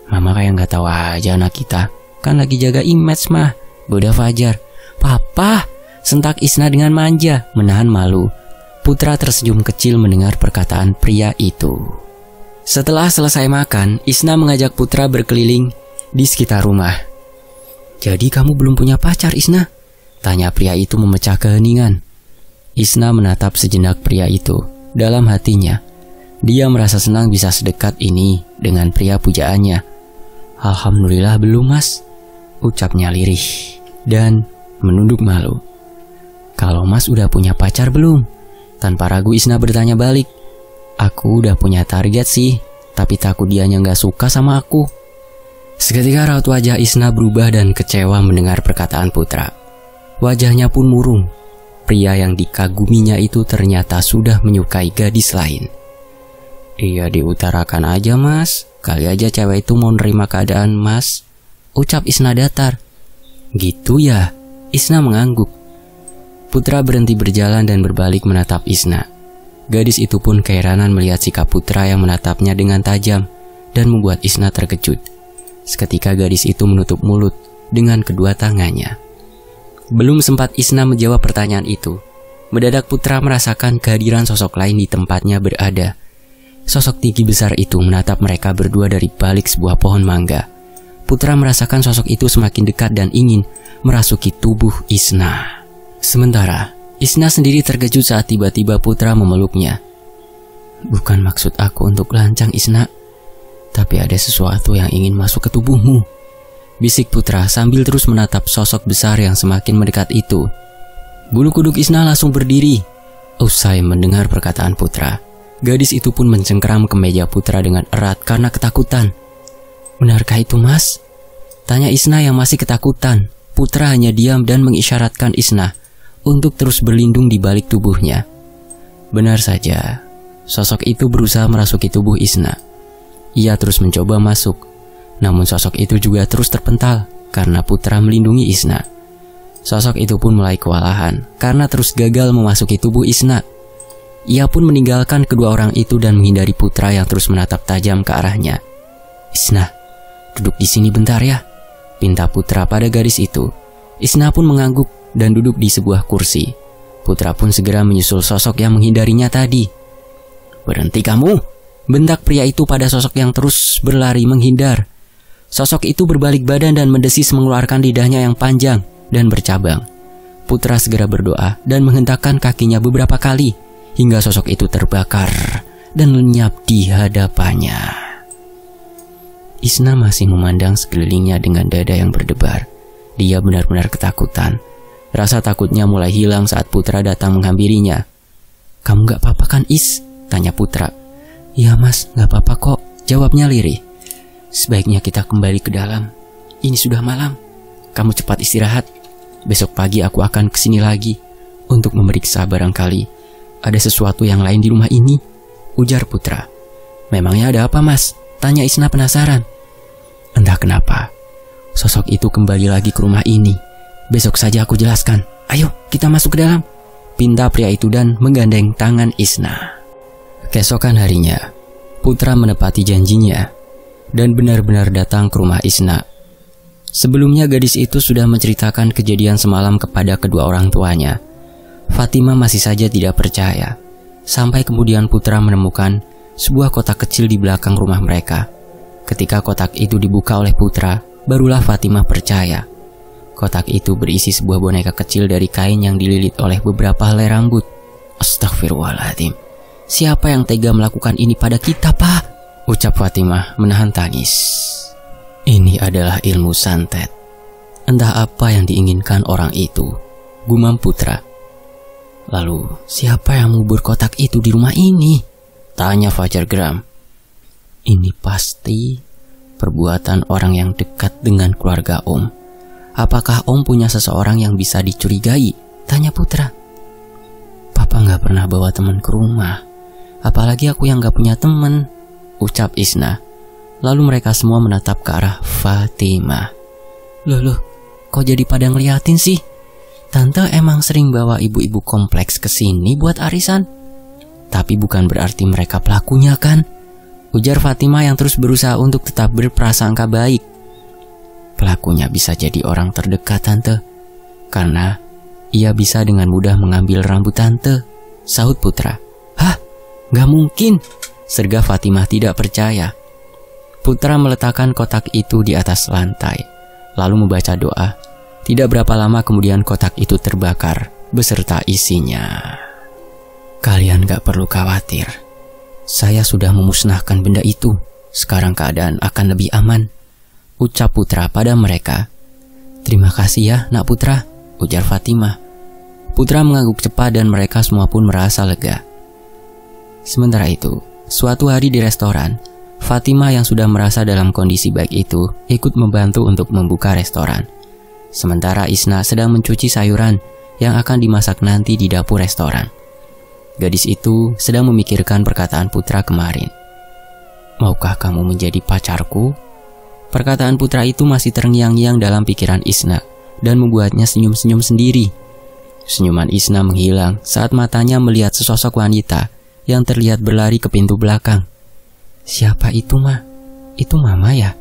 "Mama kayak gak tahu aja anak kita, kan lagi jaga image Mah," bodoh Fajar. "Papa," sentak Isna dengan manja, menahan malu. Putra tersenyum kecil mendengar perkataan pria itu. Setelah selesai makan, Isna mengajak Putra berkeliling di sekitar rumah. "Jadi kamu belum punya pacar Isna?" tanya pria itu memecah keheningan. Isna menatap sejenak pria itu. Dalam hatinya, dia merasa senang bisa sedekat ini dengan pria pujaannya. "Alhamdulillah belum Mas," ucapnya lirih dan menunduk malu. "Kalau Mas udah punya pacar belum?" tanpa ragu Isna bertanya balik. "Aku udah punya target sih, tapi takut dianya gak suka sama aku." Seketika raut wajah Isna berubah dan kecewa mendengar perkataan Putra. Wajahnya pun murung. Pria yang dikaguminya itu ternyata sudah menyukai gadis lain. "Iya, diutarakan aja mas. Kali aja cewek itu mau nerima keadaan mas," ucap Isna datar. "Gitu ya?" Isna mengangguk. Putra berhenti berjalan dan berbalik menatap Isna. Gadis itu pun keheranan melihat sikap Putra yang menatapnya dengan tajam dan membuat Isna terkejut. Seketika gadis itu menutup mulut dengan kedua tangannya. Belum sempat Isna menjawab pertanyaan itu, mendadak Putra merasakan kehadiran sosok lain di tempatnya berada. Sosok tinggi besar itu menatap mereka berdua dari balik sebuah pohon mangga. Putra merasakan sosok itu semakin dekat dan ingin merasuki tubuh Isna. Sementara Isna sendiri terkejut saat tiba-tiba Putra memeluknya. "Bukan maksud aku untuk lancang Isna, tapi ada sesuatu yang ingin masuk ke tubuhmu," bisik Putra sambil terus menatap sosok besar yang semakin mendekat itu. Bulu kuduk Isna langsung berdiri. Usai mendengar perkataan Putra, gadis itu pun mencengkeram kemeja Putra dengan erat karena ketakutan. "Benarkah itu mas?" tanya Isna yang masih ketakutan. Putra hanya diam dan mengisyaratkan Isna untuk terus berlindung di balik tubuhnya. Benar saja, sosok itu berusaha merasuki tubuh Isna. Ia terus mencoba masuk, namun sosok itu juga terus terpental karena Putra melindungi Isna. Sosok itu pun mulai kewalahan karena terus gagal memasuki tubuh Isna. Ia pun meninggalkan kedua orang itu dan menghindari Putra yang terus menatap tajam ke arahnya. "Isna, duduk di sini bentar ya," pinta Putra pada gadis itu. Isna pun mengangguk dan duduk di sebuah kursi. Putra pun segera menyusul sosok yang menghindarinya tadi. "Berhenti kamu!" bentak pria itu pada sosok yang terus berlari menghindar. Sosok itu berbalik badan dan mendesis mengeluarkan lidahnya yang panjang dan bercabang. Putra segera berdoa dan menghentakkan kakinya beberapa kali hingga sosok itu terbakar dan lenyap di hadapannya. Isna masih memandang sekelilingnya dengan dada yang berdebar. Dia benar-benar ketakutan. Rasa takutnya mulai hilang saat Putra datang menghampirinya. "Kamu gak apa-apa kan Is?" tanya Putra. "Iya mas, gak apa-apa kok," jawabnya lirih. "Sebaiknya kita kembali ke dalam. Ini sudah malam. Kamu cepat istirahat. Besok pagi aku akan kesini lagi untuk memeriksa barangkali ada sesuatu yang lain di rumah ini," ujar Putra. "Memangnya ada apa mas?" tanya Isna penasaran. "Entah kenapa, sosok itu kembali lagi ke rumah ini. Besok saja aku jelaskan. Ayo kita masuk ke dalam," pinta pria itu dan menggandeng tangan Isna. Keesokan harinya, Putra menepati janjinya dan benar-benar datang ke rumah Isna. Sebelumnya gadis itu sudah menceritakan kejadian semalam kepada kedua orang tuanya. Fatimah masih saja tidak percaya, sampai kemudian Putra menemukan sebuah kotak kecil di belakang rumah mereka. Ketika kotak itu dibuka oleh Putra, barulah Fatimah percaya. Kotak itu berisi sebuah boneka kecil dari kain yang dililit oleh beberapa helai rambut. "Astagfirullahaladzim, siapa yang tega melakukan ini pada kita, Pak?" ucap Fatimah menahan tangis. "Ini adalah ilmu santet. Entah apa yang diinginkan orang itu," gumam Putra. "Lalu siapa yang mengubur kotak itu di rumah ini?" tanya Fajar geram. "Ini pasti perbuatan orang yang dekat dengan keluarga Om. Apakah Om punya seseorang yang bisa dicurigai?" tanya Putra. "Papa gak pernah bawa teman ke rumah. Apalagi aku yang gak punya teman," ucap Isna. Lalu mereka semua menatap ke arah Fatimah. Loh, kok jadi pada ngeliatin sih? Tante emang sering bawa ibu-ibu kompleks ke sini buat arisan. Tapi bukan berarti mereka pelakunya kan?" ujar Fatimah yang terus berusaha untuk tetap berprasangka baik. "Pelakunya bisa jadi orang terdekat Tante, karena ia bisa dengan mudah mengambil rambut Tante," sahut Putra. "Hah? Gak mungkin," sergah Fatimah tidak percaya. Putra meletakkan kotak itu di atas lantai, lalu membaca doa. Tidak berapa lama kemudian kotak itu terbakar beserta isinya. "Kalian gak perlu khawatir. Saya sudah memusnahkan benda itu. Sekarang keadaan akan lebih aman," ucap Putra pada mereka. "Terima kasih ya, Nak Putra," ujar Fatimah. Putra mengangguk cepat dan mereka semua pun merasa lega. Sementara itu, suatu hari di restoran, Fatimah yang sudah merasa dalam kondisi baik itu ikut membantu untuk membuka restoran. Sementara Isna sedang mencuci sayuran yang akan dimasak nanti di dapur restoran. Gadis itu sedang memikirkan perkataan Putra kemarin. "Maukah kamu menjadi pacarku?" Perkataan Putra itu masih terngiang-ngiang dalam pikiran Isna dan membuatnya senyum-senyum sendiri. Senyuman Isna menghilang saat matanya melihat sesosok wanita yang terlihat berlari ke pintu belakang. "Siapa itu, Ma? Itu Mama ya?"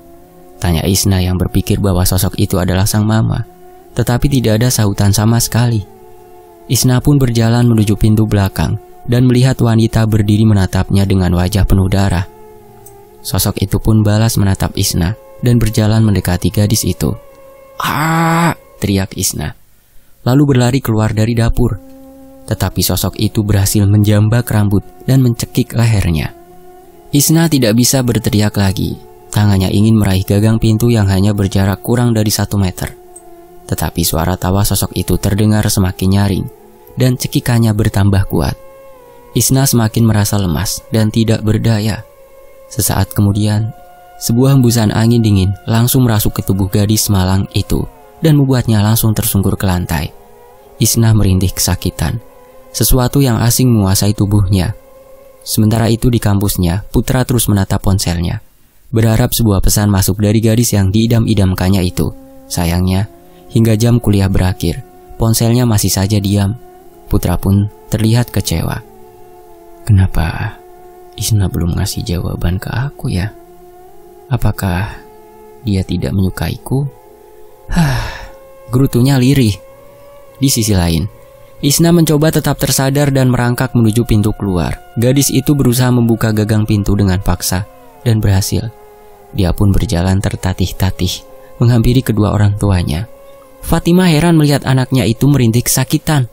tanya Isna yang berpikir bahwa sosok itu adalah sang mama, tetapi tidak ada sahutan sama sekali. Isna pun berjalan menuju pintu belakang dan melihat wanita berdiri menatapnya dengan wajah penuh darah. Sosok itu pun balas menatap Isna dan berjalan mendekati gadis itu. "Ah!" teriak Isna, lalu berlari keluar dari dapur. Tetapi sosok itu berhasil menjambak rambut dan mencekik lehernya. Isna tidak bisa berteriak lagi. Tangannya ingin meraih gagang pintu yang hanya berjarak kurang dari 1 meter. Tetapi suara tawa sosok itu terdengar semakin nyaring dan cekikannya bertambah kuat. Isna semakin merasa lemas dan tidak berdaya. Sesaat kemudian, sebuah hembusan angin dingin langsung merasuk ke tubuh gadis malang itu dan membuatnya langsung tersungkur ke lantai. Isna merintih kesakitan. Sesuatu yang asing menguasai tubuhnya. Sementara itu di kampusnya, Putra terus menatap ponselnya, berharap sebuah pesan masuk dari gadis yang diidam-idamkannya itu. Sayangnya, hingga jam kuliah berakhir, ponselnya masih saja diam. Putra pun terlihat kecewa. Kenapa Isna belum ngasih jawaban ke aku ya? Apakah dia tidak menyukaiku? Gerutunya lirih. Di sisi lain, Isna mencoba tetap tersadar dan merangkak menuju pintu keluar. Gadis itu berusaha membuka gagang pintu dengan paksa dan berhasil. Dia pun berjalan tertatih-tatih menghampiri kedua orang tuanya. Fatimah heran melihat anaknya itu merintih kesakitan.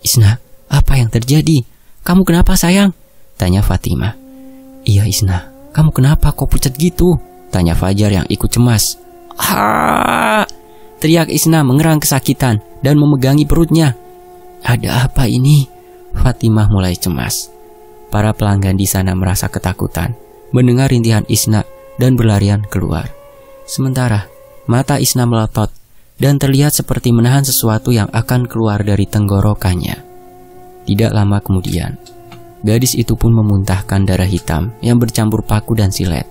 "Isna, apa yang terjadi? Kamu kenapa sayang?" tanya Fatimah. "Iya Isna, kamu kenapa kok pucat gitu?" tanya Fajar yang ikut cemas. "Ah!" teriak Isna mengerang kesakitan dan memegangi perutnya. "Ada apa ini?" Fatimah mulai cemas. Para pelanggan di sana merasa ketakutan mendengar rintihan Isna dan berlarian keluar. Sementara mata Isna melotot dan terlihat seperti menahan sesuatu yang akan keluar dari tenggorokannya. Tidak lama kemudian, gadis itu pun memuntahkan darah hitam yang bercampur paku dan silet.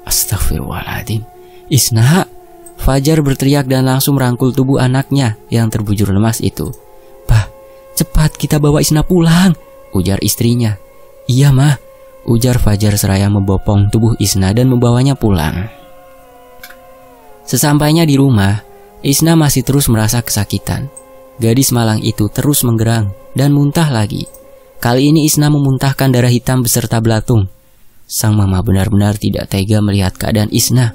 "Astagfirullahaladzim, Isna!" Fajar berteriak dan langsung merangkul tubuh anaknya yang terbujur lemas itu. "Pak, cepat kita bawa Isna pulang," ujar istrinya. "Iya mah," ujar Fajar seraya membopong tubuh Isna dan membawanya pulang. Sesampainya di rumah, Isna masih terus merasa kesakitan. Gadis malang itu terus menggerang dan muntah lagi. Kali ini Isna memuntahkan darah hitam beserta belatung. Sang mama benar-benar tidak tega melihat keadaan Isna.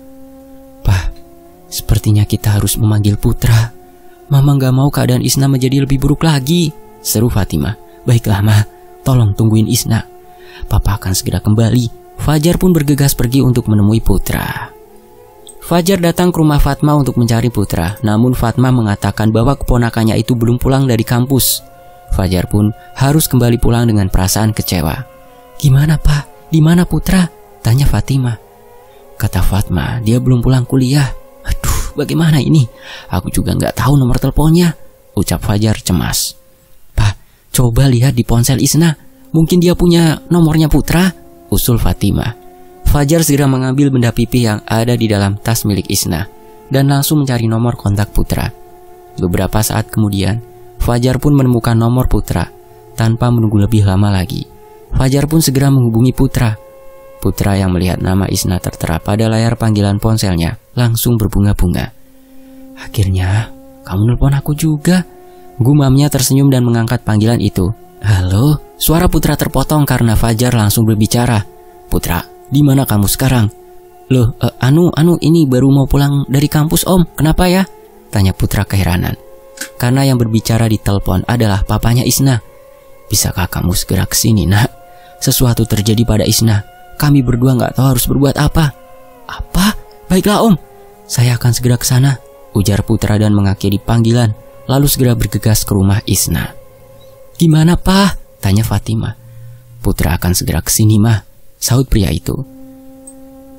"Pak, sepertinya kita harus memanggil Putra. Mama gak mau keadaan Isna menjadi lebih buruk lagi," seru Fatimah. "Baiklah Ma, tolong tungguin Isna. Papa akan segera kembali." Fajar pun bergegas pergi untuk menemui Putra. Fajar datang ke rumah Fatma untuk mencari Putra, namun Fatma mengatakan bahwa keponakannya itu belum pulang dari kampus. Fajar pun harus kembali pulang dengan perasaan kecewa. "Gimana Pak? Di mana Putra?" tanya Fatimah. Kata Fatma, "Dia belum pulang kuliah." "Aduh, bagaimana ini? Aku juga nggak tahu nomor teleponnya," ucap Fajar cemas. "Pak, coba lihat di ponsel Isna. Mungkin dia punya nomornya Putra," usul Fatimah. Fajar segera mengambil benda pipih yang ada di dalam tas milik Isna dan langsung mencari nomor kontak Putra. Beberapa saat kemudian, Fajar pun menemukan nomor Putra. Tanpa menunggu lebih lama lagi, Fajar pun segera menghubungi Putra. Putra yang melihat nama Isna tertera pada layar panggilan ponselnya langsung berbunga-bunga. "Akhirnya kamu nelpon aku juga," gumamnya tersenyum dan mengangkat panggilan itu. "Halo?" Suara Putra terpotong karena Fajar langsung berbicara. "Putra, di mana kamu sekarang?" "Loh, ini baru mau pulang dari kampus Om. Kenapa ya?" tanya Putra keheranan. Karena yang berbicara di telepon adalah papanya Isna. "Bisakah kamu segera kesini nak? Sesuatu terjadi pada Isna. Kami berdua nggak tahu harus berbuat apa." "Apa? Baiklah Om, saya akan segera ke sana," ujar Putra dan mengakhiri panggilan, lalu segera bergegas ke rumah Isna. "Gimana Pak?" tanya Fatimah. "Putra akan segera kesini Mah," sahut pria itu.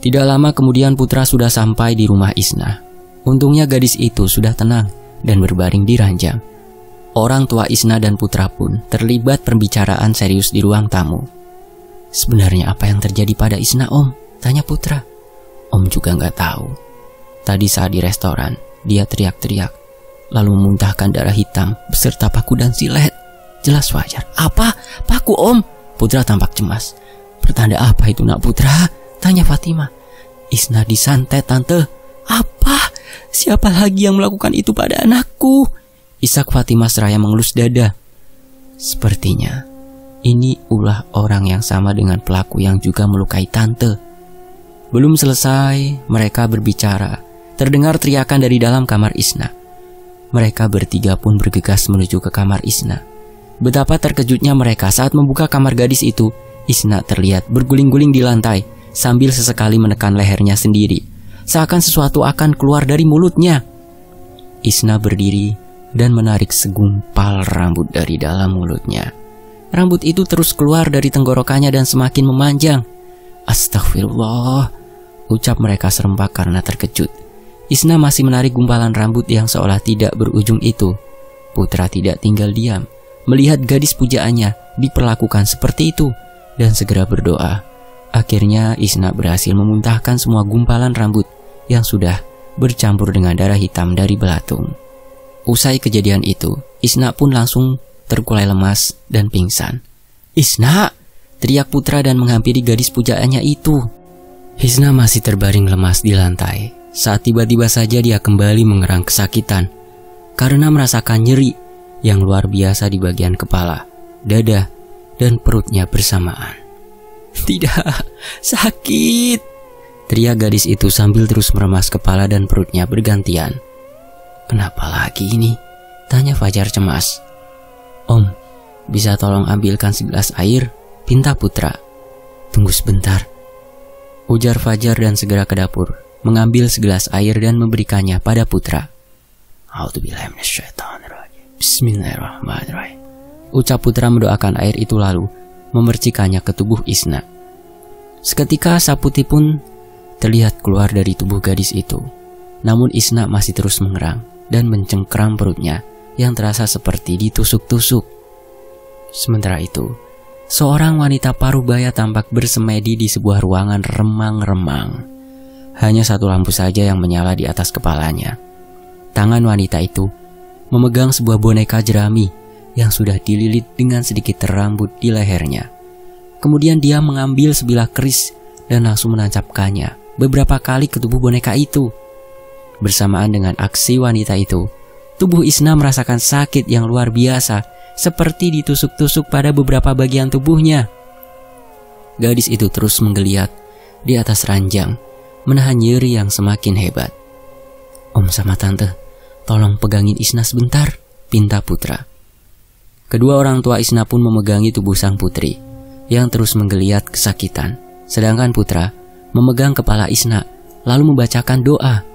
Tidak lama kemudian Putra sudah sampai di rumah Isna. Untungnya gadis itu sudah tenang dan berbaring di ranjang. Orang tua Isna dan putra pun terlibat pembicaraan serius di ruang tamu. "Sebenarnya apa yang terjadi pada Isna, Om?" tanya putra. Om juga nggak tahu. Tadi saat di restoran, dia teriak-teriak, lalu memuntahkan darah hitam beserta paku dan silet. Jelas Fajar. "Apa? Paku, Om?" Putra tampak cemas. "Pertanda apa itu, nak putra?" tanya Fatimah. "Isna disantet, Tante." "Apa? Siapa lagi yang melakukan itu pada anakku?" isak Fatimah seraya mengelus dada. Sepertinya ini ulah orang yang sama dengan pelaku yang juga melukai Tante. Belum selesai mereka berbicara, terdengar teriakan dari dalam kamar Isna. Mereka bertiga pun bergegas menuju ke kamar Isna. Betapa terkejutnya mereka saat membuka kamar gadis itu. Isna terlihat berguling-guling di lantai sambil sesekali menekan lehernya sendiri, seakan sesuatu akan keluar dari mulutnya. Isna berdiri dan menarik segumpal rambut dari dalam mulutnya. Rambut itu terus keluar dari tenggorokannya dan semakin memanjang. "Astagfirullah," ucap mereka serempak karena terkejut. Isna masih menarik gumpalan rambut yang seolah tidak berujung itu. Putra tidak tinggal diam melihat gadis pujaannya diperlakukan seperti itu dan segera berdoa. Akhirnya Isna berhasil memuntahkan semua gumpalan rambut yang sudah bercampur dengan darah hitam dari belatung. Usai kejadian itu, Isna pun langsung terkulai lemas dan pingsan. "Isna!" teriak putra dan menghampiri gadis pujaannya itu. Isna masih terbaring lemas di lantai saat tiba-tiba saja dia kembali mengerang kesakitan karena merasakan nyeri yang luar biasa di bagian kepala, dada, dan perutnya bersamaan. "Tidak, sakit!" teriak gadis itu sambil terus meremas kepala dan perutnya bergantian. "Kenapa lagi ini?" tanya Fajar cemas. "Om, bisa tolong ambilkan segelas air?" pinta putra. "Tunggu sebentar," ujar Fajar dan segera ke dapur, mengambil segelas air dan memberikannya pada putra. "A'udzubillahi minasyaitonirrajim. Bismillahirrahmanirrahim," ucap putra mendoakan air itu lalu memercikannya ke tubuh Isna. Seketika asap putih pun terlihat keluar dari tubuh gadis itu. Namun Isna masih terus mengerang dan mencengkeram perutnya yang terasa seperti ditusuk-tusuk. Sementara itu, seorang wanita parubaya tampak bersemedi di sebuah ruangan remang-remang. Hanya satu lampu saja yang menyala di atas kepalanya. Tangan wanita itu memegang sebuah boneka jerami yang sudah dililit dengan sedikit rambut di lehernya. Kemudian dia mengambil sebilah keris dan langsung menancapkannya beberapa kali ke tubuh boneka itu. Bersamaan dengan aksi wanita itu, tubuh Isna merasakan sakit yang luar biasa, seperti ditusuk-tusuk pada beberapa bagian tubuhnya. Gadis itu terus menggeliat di atas ranjang, menahan nyeri yang semakin hebat. "Om sama Tante, tolong pegangin Isna sebentar," pinta putra. Kedua orang tua Isna pun memegangi tubuh sang putri yang terus menggeliat kesakitan, sedangkan putra memegang kepala Isna lalu membacakan doa.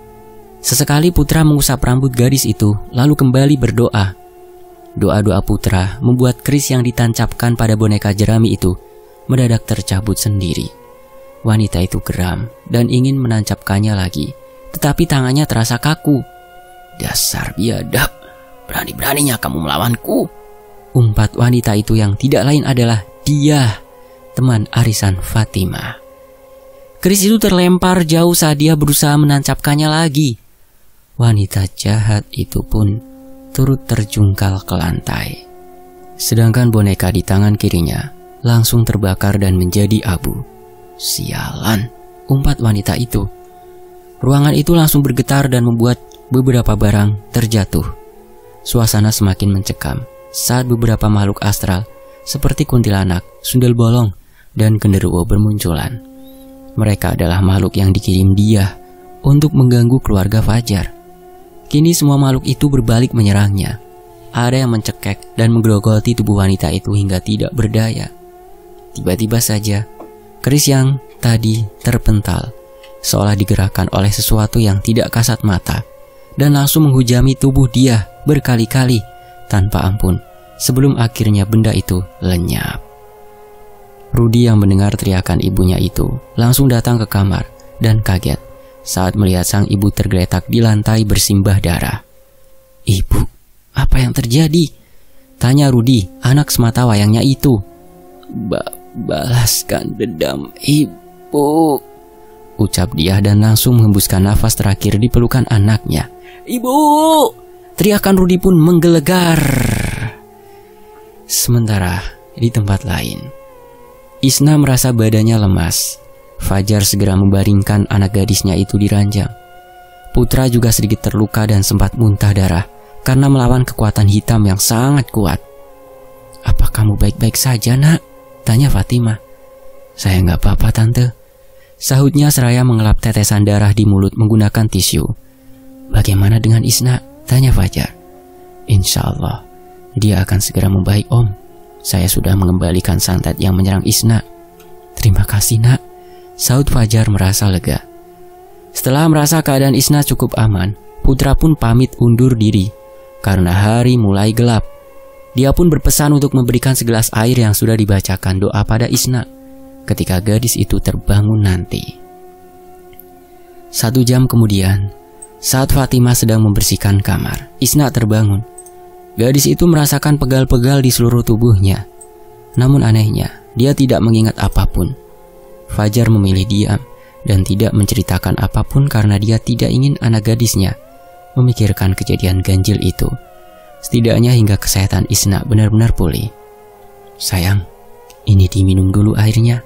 Sesekali putra mengusap rambut gadis itu lalu kembali berdoa. Doa-doa putra membuat keris yang ditancapkan pada boneka jerami itu mendadak tercabut sendiri. Wanita itu geram dan ingin menancapkannya lagi, tetapi tangannya terasa kaku. "Dasar biadab, berani-beraninya kamu melawanku," umpat wanita itu yang tidak lain adalah dia, teman arisan Fatimah. Keris itu terlempar jauh saat dia berusaha menancapkannya lagi. Wanita jahat itu pun turut terjungkal ke lantai. Sedangkan boneka di tangan kirinya langsung terbakar dan menjadi abu. "Sialan," umpat wanita itu. Ruangan itu langsung bergetar dan membuat beberapa barang terjatuh. Suasana semakin mencekam saat beberapa makhluk astral seperti kuntilanak, sundel bolong, dan genderuwo bermunculan. Mereka adalah makhluk yang dikirim dia untuk mengganggu keluarga Fajar. Kini semua makhluk itu berbalik menyerangnya. Ada yang mencekek dan menggerogoti tubuh wanita itu hingga tidak berdaya. Tiba-tiba saja, keris yang tadi terpental seolah digerakkan oleh sesuatu yang tidak kasat mata dan langsung menghujami tubuh dia berkali-kali tanpa ampun sebelum akhirnya benda itu lenyap. Rudi yang mendengar teriakan ibunya itu langsung datang ke kamar dan kaget saat melihat sang ibu tergeletak di lantai bersimbah darah. "Ibu, apa yang terjadi?" tanya Rudi, anak semata wayangnya itu. Balaskan dendam ibu," ucap dia dan langsung menghembuskan nafas terakhir di pelukan anaknya. "Ibu!" teriakan Rudi pun menggelegar. Sementara di tempat lain, Isna merasa badannya lemas. Fajar segera membaringkan anak gadisnya itu di ranjang. Putra juga sedikit terluka dan sempat muntah darah karena melawan kekuatan hitam yang sangat kuat. "Apa kamu baik-baik saja, Nak?" tanya Fatimah. "Saya nggak apa-apa, Tante," sahutnya seraya mengelap tetesan darah di mulut menggunakan tisu. "Bagaimana dengan Isna?" tanya Fajar. "Insya Allah, dia akan segera membaik, Om. Saya sudah mengembalikan santet yang menyerang Isna." "Terima kasih, Nak," sahut Fajar merasa lega. Setelah merasa keadaan Isna cukup aman, Putra pun pamit undur diri karena hari mulai gelap. Dia pun berpesan untuk memberikan segelas air yang sudah dibacakan doa pada Isna ketika gadis itu terbangun nanti. 1 jam kemudian, saat Fatimah sedang membersihkan kamar, Isna terbangun. Gadis itu merasakan pegal-pegal di seluruh tubuhnya. Namun anehnya, dia tidak mengingat apapun. Fajar memilih diam dan tidak menceritakan apapun karena dia tidak ingin anak gadisnya memikirkan kejadian ganjil itu. Setidaknya hingga kesehatan Isna benar-benar pulih. "Sayang, ini diminum dulu airnya."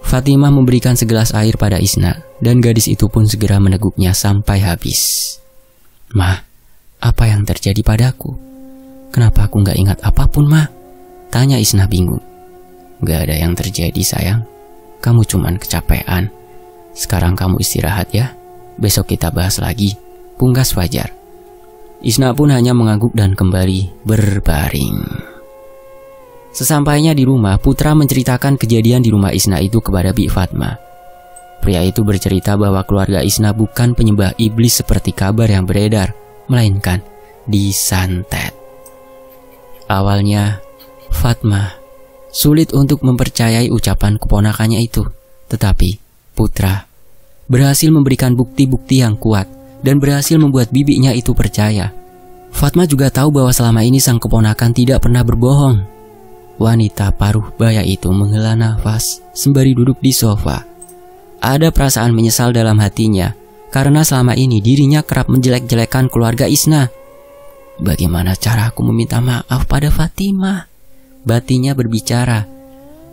Fatimah memberikan segelas air pada Isna dan gadis itu pun segera meneguknya sampai habis. "Ma, apa yang terjadi padaku? Kenapa aku gak ingat apapun, Ma?" tanya Isna bingung. "Gak ada yang terjadi, sayang. Kamu cuman kecapean. Sekarang kamu istirahat ya. Besok kita bahas lagi," pungkas Fajar. Isna pun hanya mengangguk dan kembali berbaring. Sesampainya di rumah, Putra menceritakan kejadian di rumah Isna itu kepada Bi Fatma. Pria itu bercerita bahwa keluarga Isna bukan penyembah iblis seperti kabar yang beredar, melainkan disantet. Awalnya, Fatma sulit untuk mempercayai ucapan keponakannya itu, tetapi Putra berhasil memberikan bukti-bukti yang kuat dan berhasil membuat bibinya itu percaya. Fatma juga tahu bahwa selama ini sang keponakan tidak pernah berbohong. Wanita paruh baya itu menghela nafas sembari duduk di sofa. Ada perasaan menyesal dalam hatinya karena selama ini dirinya kerap menjelek-jelekan keluarga Isna. Bagaimana cara aku meminta maaf pada Fatimah? Batinnya berbicara.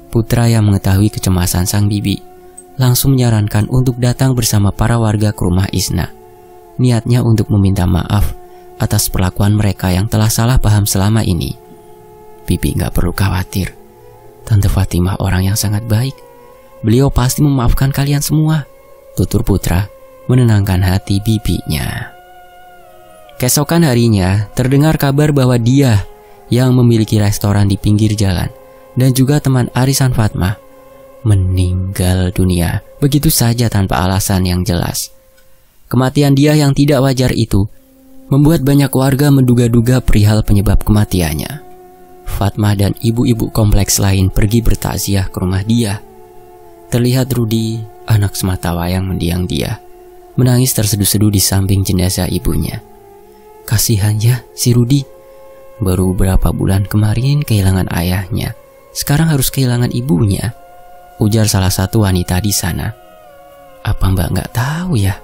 Putra yang mengetahui kecemasan sang bibi langsung menyarankan untuk datang bersama para warga ke rumah Isna. Niatnya untuk meminta maaf atas perlakuan mereka yang telah salah paham selama ini. "Bibi gak perlu khawatir. Tante Fatimah orang yang sangat baik. Beliau pasti memaafkan kalian semua," tutur Putra menenangkan hati bibinya. Keesokan harinya terdengar kabar bahwa dia yang memiliki restoran di pinggir jalan dan juga teman arisan Fatma meninggal dunia begitu saja tanpa alasan yang jelas. Kematian dia yang tidak wajar itu membuat banyak warga menduga-duga perihal penyebab kematiannya. Fatma dan ibu-ibu kompleks lain pergi bertakziah ke rumah dia. Terlihat Rudi, anak sematawayang mendiang dia, menangis terseduh-seduh di samping jenazah ibunya. "Kasihan ya si Rudi. Baru beberapa bulan kemarin kehilangan ayahnya, sekarang harus kehilangan ibunya," ujar salah satu wanita di sana. "Apa Mbak nggak tahu ya?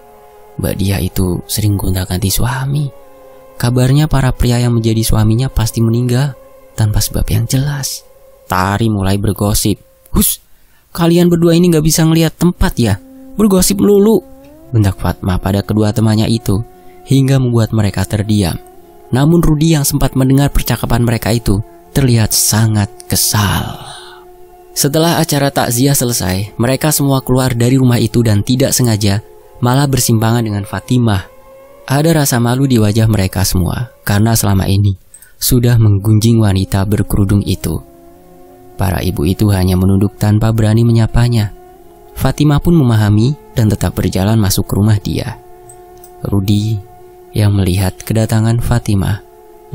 Mbak dia itu sering gonta-ganti suami. Kabarnya para pria yang menjadi suaminya pasti meninggal tanpa sebab yang jelas." Tari mulai bergosip. "Hus, kalian berdua ini nggak bisa ngelihat tempat ya? Bergosip melulu," bentak Fatma pada kedua temannya itu hingga membuat mereka terdiam. Namun Rudi yang sempat mendengar percakapan mereka itu terlihat sangat kesal. Setelah acara takziah selesai, mereka semua keluar dari rumah itu dan tidak sengaja malah bersimpangan dengan Fatimah. Ada rasa malu di wajah mereka semua karena selama ini sudah menggunjing wanita berkerudung itu. Para ibu itu hanya menunduk tanpa berani menyapanya. Fatimah pun memahami dan tetap berjalan masuk ke rumah dia. Rudi yang melihat kedatangan Fatimah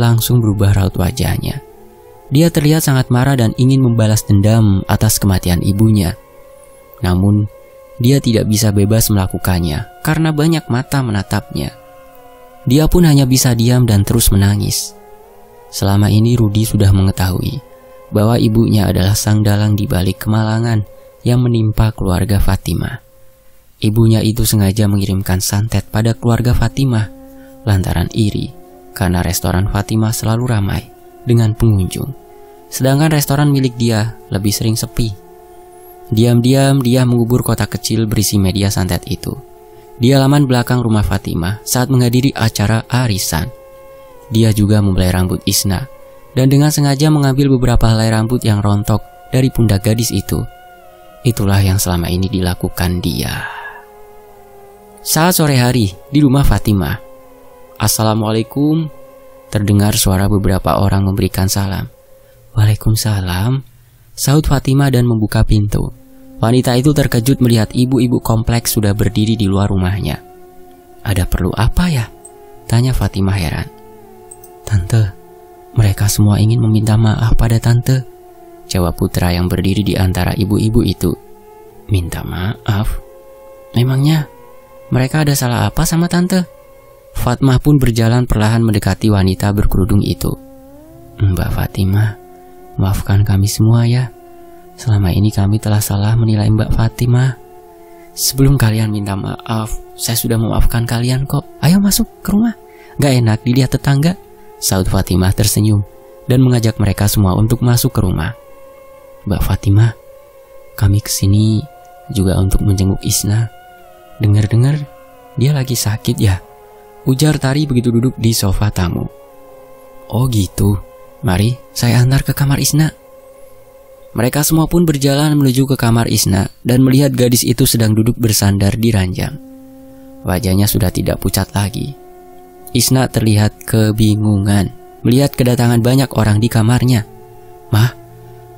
langsung berubah raut wajahnya. Dia terlihat sangat marah dan ingin membalas dendam atas kematian ibunya. Namun dia tidak bisa bebas melakukannya karena banyak mata menatapnya. Dia pun hanya bisa diam dan terus menangis. Selama ini Rudi sudah mengetahui bahwa ibunya adalah sang dalang di balik kemalangan yang menimpa keluarga Fatimah. Ibunya itu sengaja mengirimkan santet pada keluarga Fatimah lantaran iri karena restoran Fatimah selalu ramai dengan pengunjung, sedangkan restoran milik dia lebih sering sepi. Diam-diam dia mengubur kotak kecil berisi media santet itu di halaman belakang rumah Fatimah saat menghadiri acara arisan. Dia juga membelai rambut Isna dan dengan sengaja mengambil beberapa helai rambut yang rontok dari pundak gadis itu. Itulah yang selama ini dilakukan dia. Saat sore hari di rumah Fatimah, "Assalamualaikum," terdengar suara beberapa orang memberikan salam. "Waalaikumsalam," sahut Fatimah dan membuka pintu. Wanita itu terkejut melihat ibu-ibu kompleks sudah berdiri di luar rumahnya. "Ada perlu apa ya?" tanya Fatimah heran. "Tante, mereka semua ingin meminta maaf pada tante," jawab putra yang berdiri di antara ibu-ibu itu. "Minta maaf? Memangnya mereka ada salah apa sama tante?" Fatmah pun berjalan perlahan mendekati wanita berkerudung itu. "Mbak Fatimah, maafkan kami semua ya. Selama ini kami telah salah menilai Mbak Fatimah. Sebelum kalian minta maaf, saya sudah memaafkan kalian kok. Ayo masuk ke rumah. Gak enak dilihat tetangga," sahut Fatimah tersenyum dan mengajak mereka semua untuk masuk ke rumah. "Mbak Fatimah, kami kesini juga untuk menjenguk Isna. Dengar-dengar dia lagi sakit ya?" ujar Tari begitu duduk di sofa tamu. "Oh gitu, mari saya antar ke kamar Isna." Mereka semua pun berjalan menuju ke kamar Isna dan melihat gadis itu sedang duduk bersandar di ranjang. Wajahnya sudah tidak pucat lagi. Isna terlihat kebingungan melihat kedatangan banyak orang di kamarnya. "Mah,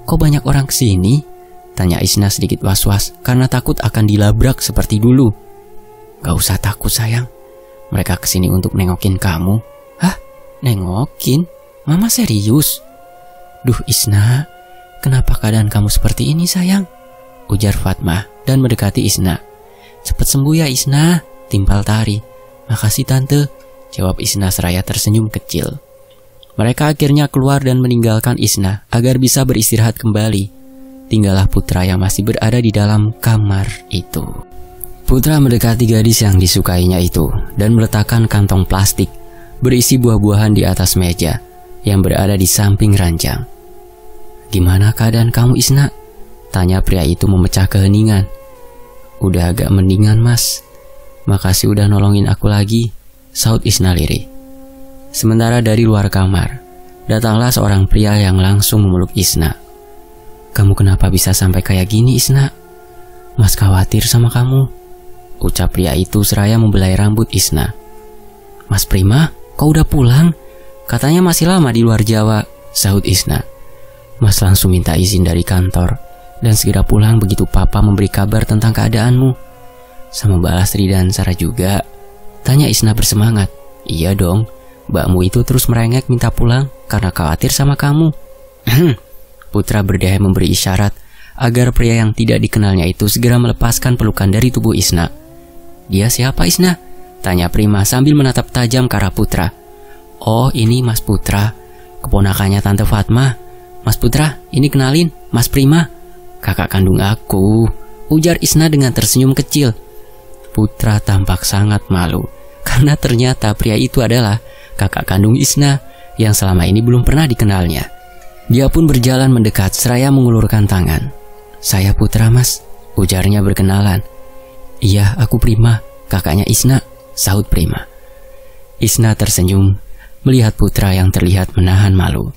kok banyak orang kesini?" tanya Isna sedikit was-was karena takut akan dilabrak seperti dulu. "Gak usah takut sayang, mereka kesini untuk nengokin kamu." "Hah? Nengokin? Mama serius?" "Duh Isna, kenapa keadaan kamu seperti ini sayang?" ujar Fatmah dan mendekati Isna. "Cepat sembuh ya Isna," timpal Tari. "Makasih tante," jawab Isna seraya tersenyum kecil. Mereka akhirnya keluar dan meninggalkan Isna agar bisa beristirahat kembali. Tinggallah putra yang masih berada di dalam kamar itu. Putra mendekati gadis yang disukainya itu dan meletakkan kantong plastik berisi buah-buahan di atas meja yang berada di samping ranjang. "Gimana keadaan kamu Isna?" tanya pria itu memecah keheningan. "Udah agak mendingan mas, makasih udah nolongin aku lagi," sahut Isna lirih. Sementara dari luar kamar datanglah seorang pria yang langsung memeluk Isna. "Kamu kenapa bisa sampai kayak gini Isna? Mas khawatir sama kamu," ucap pria itu seraya membelai rambut Isna. "Mas Prima, kau udah pulang? Katanya masih lama di luar Jawa," sahut Isna. "Mas langsung minta izin dari kantor dan segera pulang begitu papa memberi kabar tentang keadaanmu." "Sama Mbak Lastri dan Sarah juga?" tanya Isna bersemangat. "Iya dong, mbakmu itu terus merengek minta pulang karena khawatir sama kamu." Putra berdaya memberi isyarat agar pria yang tidak dikenalnya itu segera melepaskan pelukan dari tubuh Isna. "Dia siapa Isna?" tanya Prima sambil menatap tajam ke arah Putra. "Oh ini Mas Putra, keponakannya Tante Fatmah. Mas Putra, ini kenalin Mas Prima, kakak kandung aku," ujar Isna dengan tersenyum kecil. Putra tampak sangat malu karena ternyata pria itu adalah kakak kandung Isna yang selama ini belum pernah dikenalnya. Dia pun berjalan mendekat seraya mengulurkan tangan. "Saya Putra mas," ujarnya berkenalan. "Iya aku Prima, kakaknya Isna," sahut Prima. Isna tersenyum melihat Putra yang terlihat menahan malu.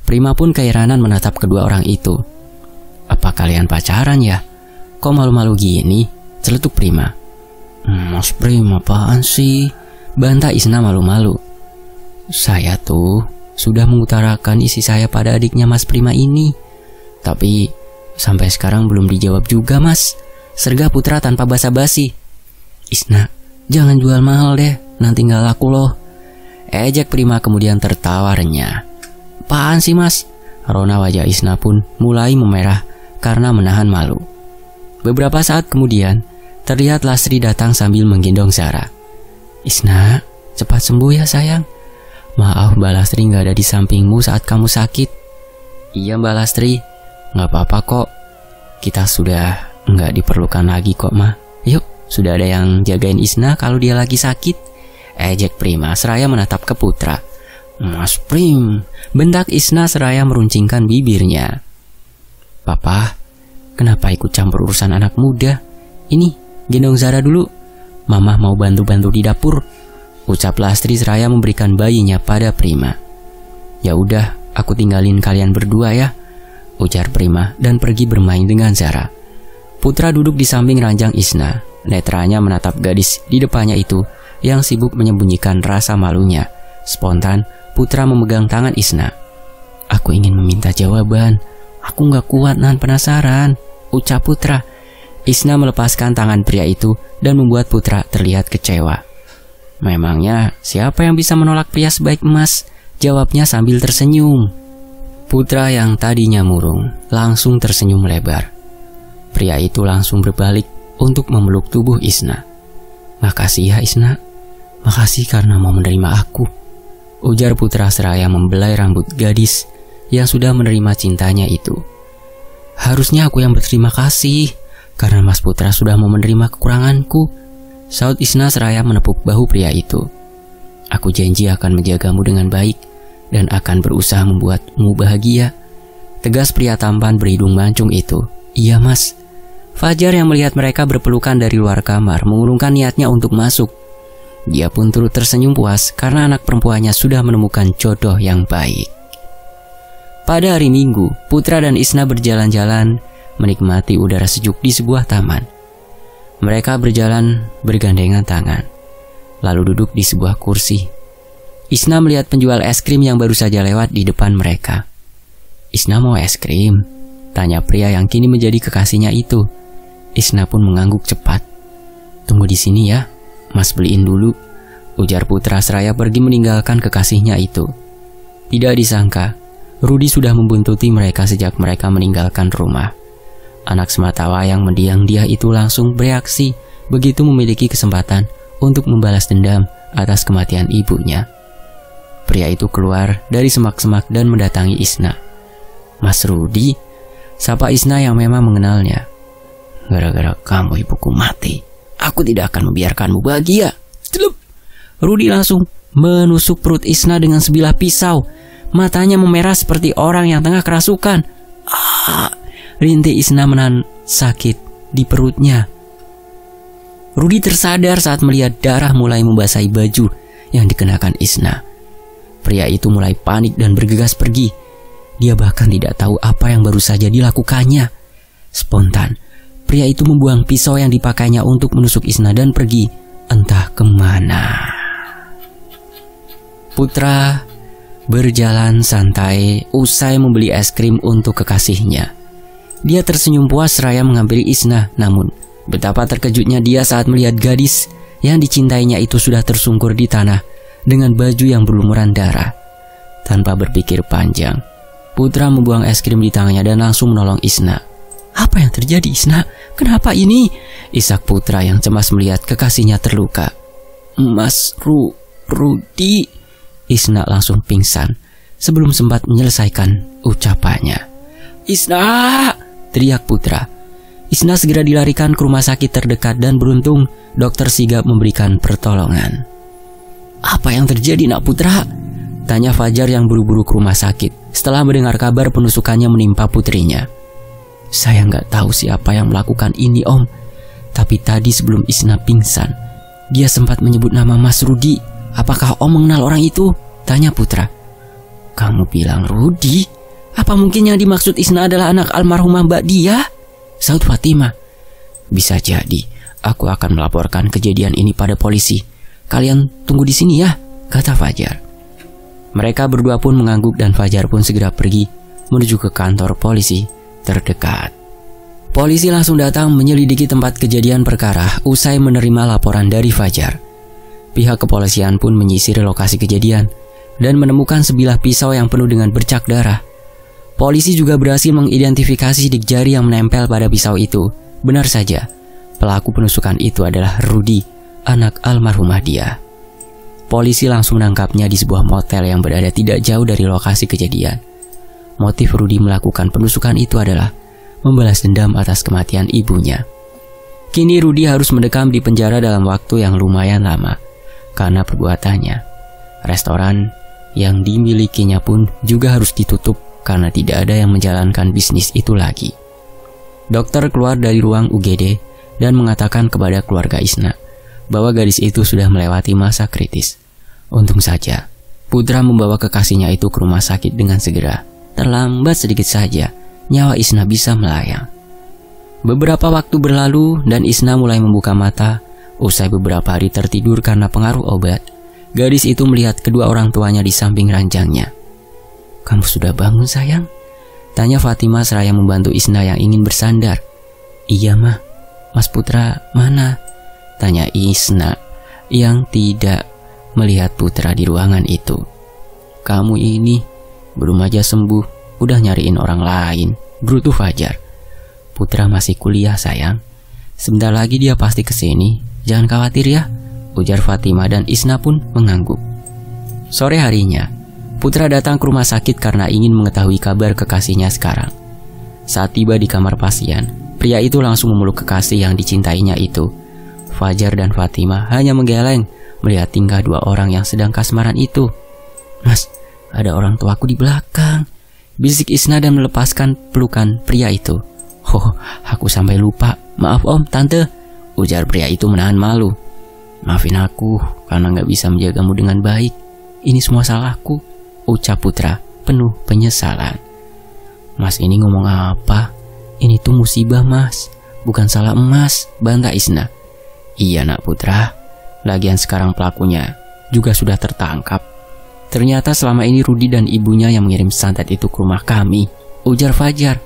Prima pun keheranan menatap kedua orang itu. "Apa kalian pacaran ya? Kok malu-malu gini?" celetuk Prima. "Mas Prima apaan sih?" bantah Isna malu-malu. "Saya tuh sudah mengutarakan isi saya pada adiknya Mas Prima ini, tapi sampai sekarang belum dijawab juga mas," sergah Putra tanpa basa-basi. "Isna, jangan jual mahal deh, nanti gak laku loh," ejek Prima kemudian tertawa renyah. "Apaan sih mas?" Rona wajah Isna pun mulai memerah karena menahan malu. Beberapa saat kemudian terlihat Lastri datang sambil menggendong Sarah. "Isna, Cepat sembuh ya sayang. Maaf Mbak Lastri gak ada di sampingmu saat kamu sakit. Iya Mbak Lastri, gak apa-apa kok. Kita sudah gak diperlukan lagi kok Ma. Yuk, sudah ada yang jagain Isna kalau dia lagi sakit. Ejek Prima seraya menatap ke Putra. Mas Prim, bentak Isna seraya meruncingkan bibirnya. Papa, kenapa ikut campur urusan anak muda? Ini, gendong Zara dulu. Mama mau bantu-bantu di dapur, ucap Lastri seraya memberikan bayinya pada Prima. Ya udah, aku tinggalin kalian berdua ya, ujar Prima dan pergi bermain dengan Zara. Putra duduk di samping ranjang Isna. Netranya menatap gadis di depannya itu yang sibuk menyembunyikan rasa malunya. Spontan, Putra memegang tangan Isna. Aku ingin meminta jawaban. Aku gak kuat nahan penasaran, ucap Putra. Isna melepaskan tangan pria itu dan membuat Putra terlihat kecewa. Memangnya siapa yang bisa menolak pria sebaik emas? Jawabnya sambil tersenyum. Putra yang tadinya murung langsung tersenyum lebar. Pria itu langsung berbalik untuk memeluk tubuh Isna. Makasih ya Isna, makasih karena mau menerima aku, ujar Putra seraya membelai rambut gadis yang sudah menerima cintanya itu. Harusnya aku yang berterima kasih karena Mas Putra sudah mau menerima kekuranganku, saut Isna seraya menepuk bahu pria itu. Aku janji akan menjagamu dengan baik dan akan berusaha membuatmu bahagia, tegas pria tampan berhidung mancung itu. Iya Mas. Fajar yang melihat mereka berpelukan dari luar kamar mengurungkan niatnya untuk masuk. Dia pun turut tersenyum puas karena anak perempuannya sudah menemukan jodoh yang baik. Pada hari Minggu, Putra dan Isna berjalan-jalan menikmati udara sejuk di sebuah taman. Mereka berjalan bergandengan tangan, lalu duduk di sebuah kursi. Isna melihat penjual es krim yang baru saja lewat di depan mereka. Isna mau es krim? Tanya pria yang kini menjadi kekasihnya itu. Isna pun mengangguk cepat. Tunggu di sini ya, Mas beliin dulu, ujar Putra seraya pergi meninggalkan kekasihnya itu. Tidak disangka, Rudi sudah membuntuti mereka sejak mereka meninggalkan rumah. Anak sematawayang mendiang dia itu langsung bereaksi begitu memiliki kesempatan untuk membalas dendam atas kematian ibunya. Pria itu keluar dari semak-semak dan mendatangi Isna. Mas Rudi, sapa Isna yang memang mengenalnya. Gara-gara kamu ibuku mati, aku tidak akan membiarkanmu bahagia. Celup. Rudi langsung menusuk perut Isna dengan sebilah pisau. Matanya memerah seperti orang yang tengah kerasukan. Rintih Isna menahan sakit di perutnya. Rudi tersadar saat melihat darah mulai membasahi baju yang dikenakan Isna. Pria itu mulai panik dan bergegas pergi. Dia bahkan tidak tahu apa yang baru saja dilakukannya. Spontan, pria itu membuang pisau yang dipakainya untuk menusuk Isna dan pergi entah kemana. Putra berjalan santai usai membeli es krim untuk kekasihnya. Dia tersenyum puas seraya menghampiri Isna. Namun, betapa terkejutnya dia saat melihat gadis yang dicintainya itu sudah tersungkur di tanah dengan baju yang berlumuran darah. Tanpa berpikir panjang, Putra membuang es krim di tangannya dan langsung menolong Isna. Apa yang terjadi Isna? Kenapa ini? Isak Putra yang cemas melihat kekasihnya terluka. Mas Rudi. Isna langsung pingsan sebelum sempat menyelesaikan ucapannya. Isna! Teriak Putra. Isna segera dilarikan ke rumah sakit terdekat dan beruntung dokter sigap memberikan pertolongan. Apa yang terjadi nak Putra? Tanya Fajar yang buru-buru ke rumah sakit setelah mendengar kabar penusukannya menimpa putrinya. Saya nggak tahu siapa yang melakukan ini Om, tapi tadi sebelum Isna pingsan, dia sempat menyebut nama Mas Rudi. Apakah Om mengenal orang itu? Tanya Putra. Kamu bilang Rudi? Apa mungkin yang dimaksud Isna adalah anak almarhumah Mbak Dia? Saud Fatimah. Bisa jadi, aku akan melaporkan kejadian ini pada polisi. Kalian tunggu di sini ya, kata Fajar. Mereka berdua pun mengangguk dan Fajar pun segera pergi menuju ke kantor polisi terdekat. Polisi langsung datang menyelidiki tempat kejadian perkara usai menerima laporan dari Fajar. Pihak kepolisian pun menyisir lokasi kejadian dan menemukan sebilah pisau yang penuh dengan bercak darah. Polisi juga berhasil mengidentifikasi sidik jari yang menempel pada pisau itu. Benar saja, pelaku penusukan itu adalah Rudi, anak almarhumah Dia. polisi langsung menangkapnya di sebuah motel yang berada tidak jauh dari lokasi kejadian. Motif Rudy melakukan penusukan itu adalah membalas dendam atas kematian ibunya. Kini Rudy harus mendekam di penjara dalam waktu yang lumayan lama karena perbuatannya. Restoran yang dimilikinya pun juga harus ditutup karena tidak ada yang menjalankan bisnis itu lagi. Dokter keluar dari ruang UGD dan mengatakan kepada keluarga Isna bahwa gadis itu sudah melewati masa kritis. Untung saja Putra membawa kekasihnya itu ke rumah sakit dengan segera. Terlambat sedikit saja, nyawa Isna bisa melayang. Beberapa waktu berlalu dan Isna mulai membuka mata. Usai beberapa hari tertidur karena pengaruh obat, gadis itu melihat kedua orang tuanya di samping ranjangnya. "Kamu sudah bangun, sayang?" tanya Fatimah seraya membantu Isna yang ingin bersandar. "Iya, Mah. Mas Putra mana?" tanya Isna yang tidak melihat Putra di ruangan itu. "Kamu ini belum aja sembuh, udah nyariin orang lain," gerutu Fajar. "Putra masih kuliah, sayang. Sebentar lagi dia pasti kesini. Jangan khawatir ya," ujar Fatimah dan Isna pun mengangguk. Sore harinya, Putra datang ke rumah sakit karena ingin mengetahui kabar kekasihnya sekarang. Saat tiba di kamar pasien, pria itu langsung memeluk kekasih yang dicintainya itu. Fajar dan Fatimah hanya menggeleng melihat tingkah dua orang yang sedang kasmaran itu. "Mas, ada orang tuaku di belakang," bisik Isna dan melepaskan pelukan pria itu. "Oh, aku sampai lupa. Maaf om, tante," ujar pria itu menahan malu. "Maafin aku karena gak bisa menjagamu dengan baik. Ini semua salahku," ucap Putra penuh penyesalan. "Mas ini ngomong apa? Ini tuh musibah mas, bukan salah emas," bantah Isna. "Iya nak Putra, lagian sekarang pelakunya juga sudah tertangkap. Ternyata selama ini Rudy dan ibunya yang mengirim santet itu ke rumah kami," ujar Fajar.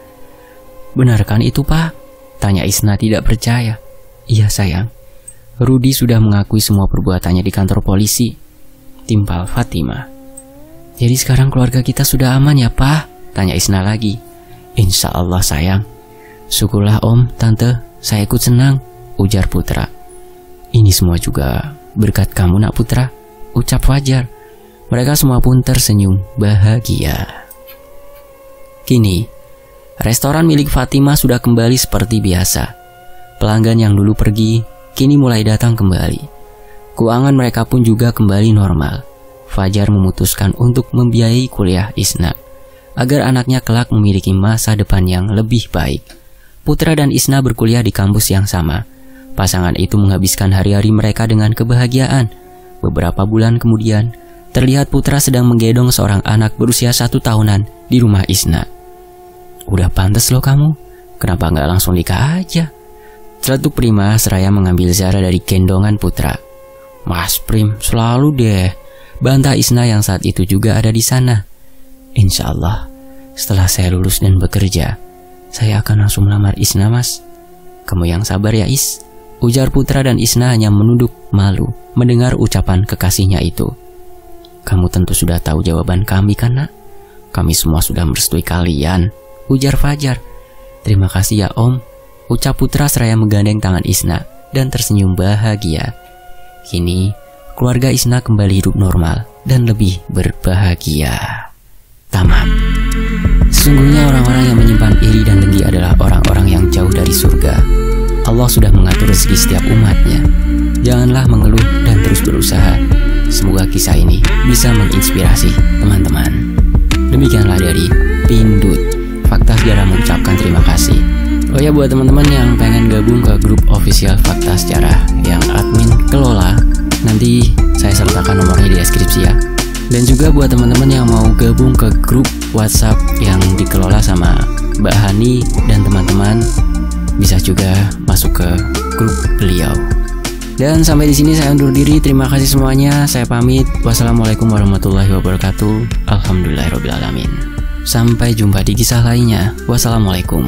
"Benarkan itu pak?" tanya Isna tidak percaya. "Iya sayang, Rudy sudah mengakui semua perbuatannya di kantor polisi," timpal Fatimah. "Jadi sekarang keluarga kita sudah aman ya pak?" tanya Isna lagi. "Insya Allah sayang." "Syukurlah om, tante, saya ikut senang," ujar Putra. "Ini semua juga berkat kamu nak Putra," ucap Fajar. Mereka semua pun tersenyum bahagia. Kini, restoran milik Fatimah sudah kembali seperti biasa. Pelanggan yang dulu pergi, kini mulai datang kembali. Keuangan mereka pun juga kembali normal. Fajar memutuskan untuk membiayai kuliah Isna, agar anaknya kelak memiliki masa depan yang lebih baik. Putra dan Isna berkuliah di kampus yang sama. Pasangan itu menghabiskan hari-hari mereka dengan kebahagiaan. Beberapa bulan kemudian, terlihat Putra sedang menggendong seorang anak berusia 1 tahunan di rumah Isna. "Udah pantas loh kamu, kenapa nggak langsung nikah aja?" Celetuk Prima seraya mengambil Zara dari gendongan Putra. "Mas Prim, selalu deh," bantah Isna yang saat itu juga ada di sana. "Insya Allah, setelah saya lulus dan bekerja, saya akan langsung melamar Isna mas." "Kamu yang sabar ya Is," ujar Putra dan Isna hanya menunduk malu mendengar ucapan kekasihnya itu. "Kamu tentu sudah tahu jawaban kami kan nak? Kami semua sudah merestui kalian," ujar Fajar. "Terima kasih ya om," ucap Putra seraya menggandeng tangan Isna dan tersenyum bahagia. Kini, keluarga Isna kembali hidup normal dan lebih berbahagia. Tamat. Sesungguhnya orang-orang yang menyimpan iri dan dengki adalah orang-orang yang jauh dari surga. Allah sudah mengatur rezeki setiap umatnya. Janganlah mengeluh dan terus berusaha. Semoga kisah ini bisa menginspirasi teman-teman. Demikianlah dari Pindut. Fakta Sejarah mengucapkan terima kasih. Oh ya, buat teman-teman yang pengen gabung ke grup official Fakta Sejarah yang admin kelola, nanti saya sertakan nomornya di deskripsi ya. Dan juga buat teman-teman yang mau gabung ke grup WhatsApp yang dikelola sama Mbak Hani dan teman-teman, bisa juga masuk ke grup beliau. Dan sampai di sini saya undur diri. Terima kasih semuanya. Saya pamit. Wassalamualaikum warahmatullahi wabarakatuh. Alhamdulillahirobbilalamin. Sampai jumpa di kisah lainnya. Wassalamualaikum.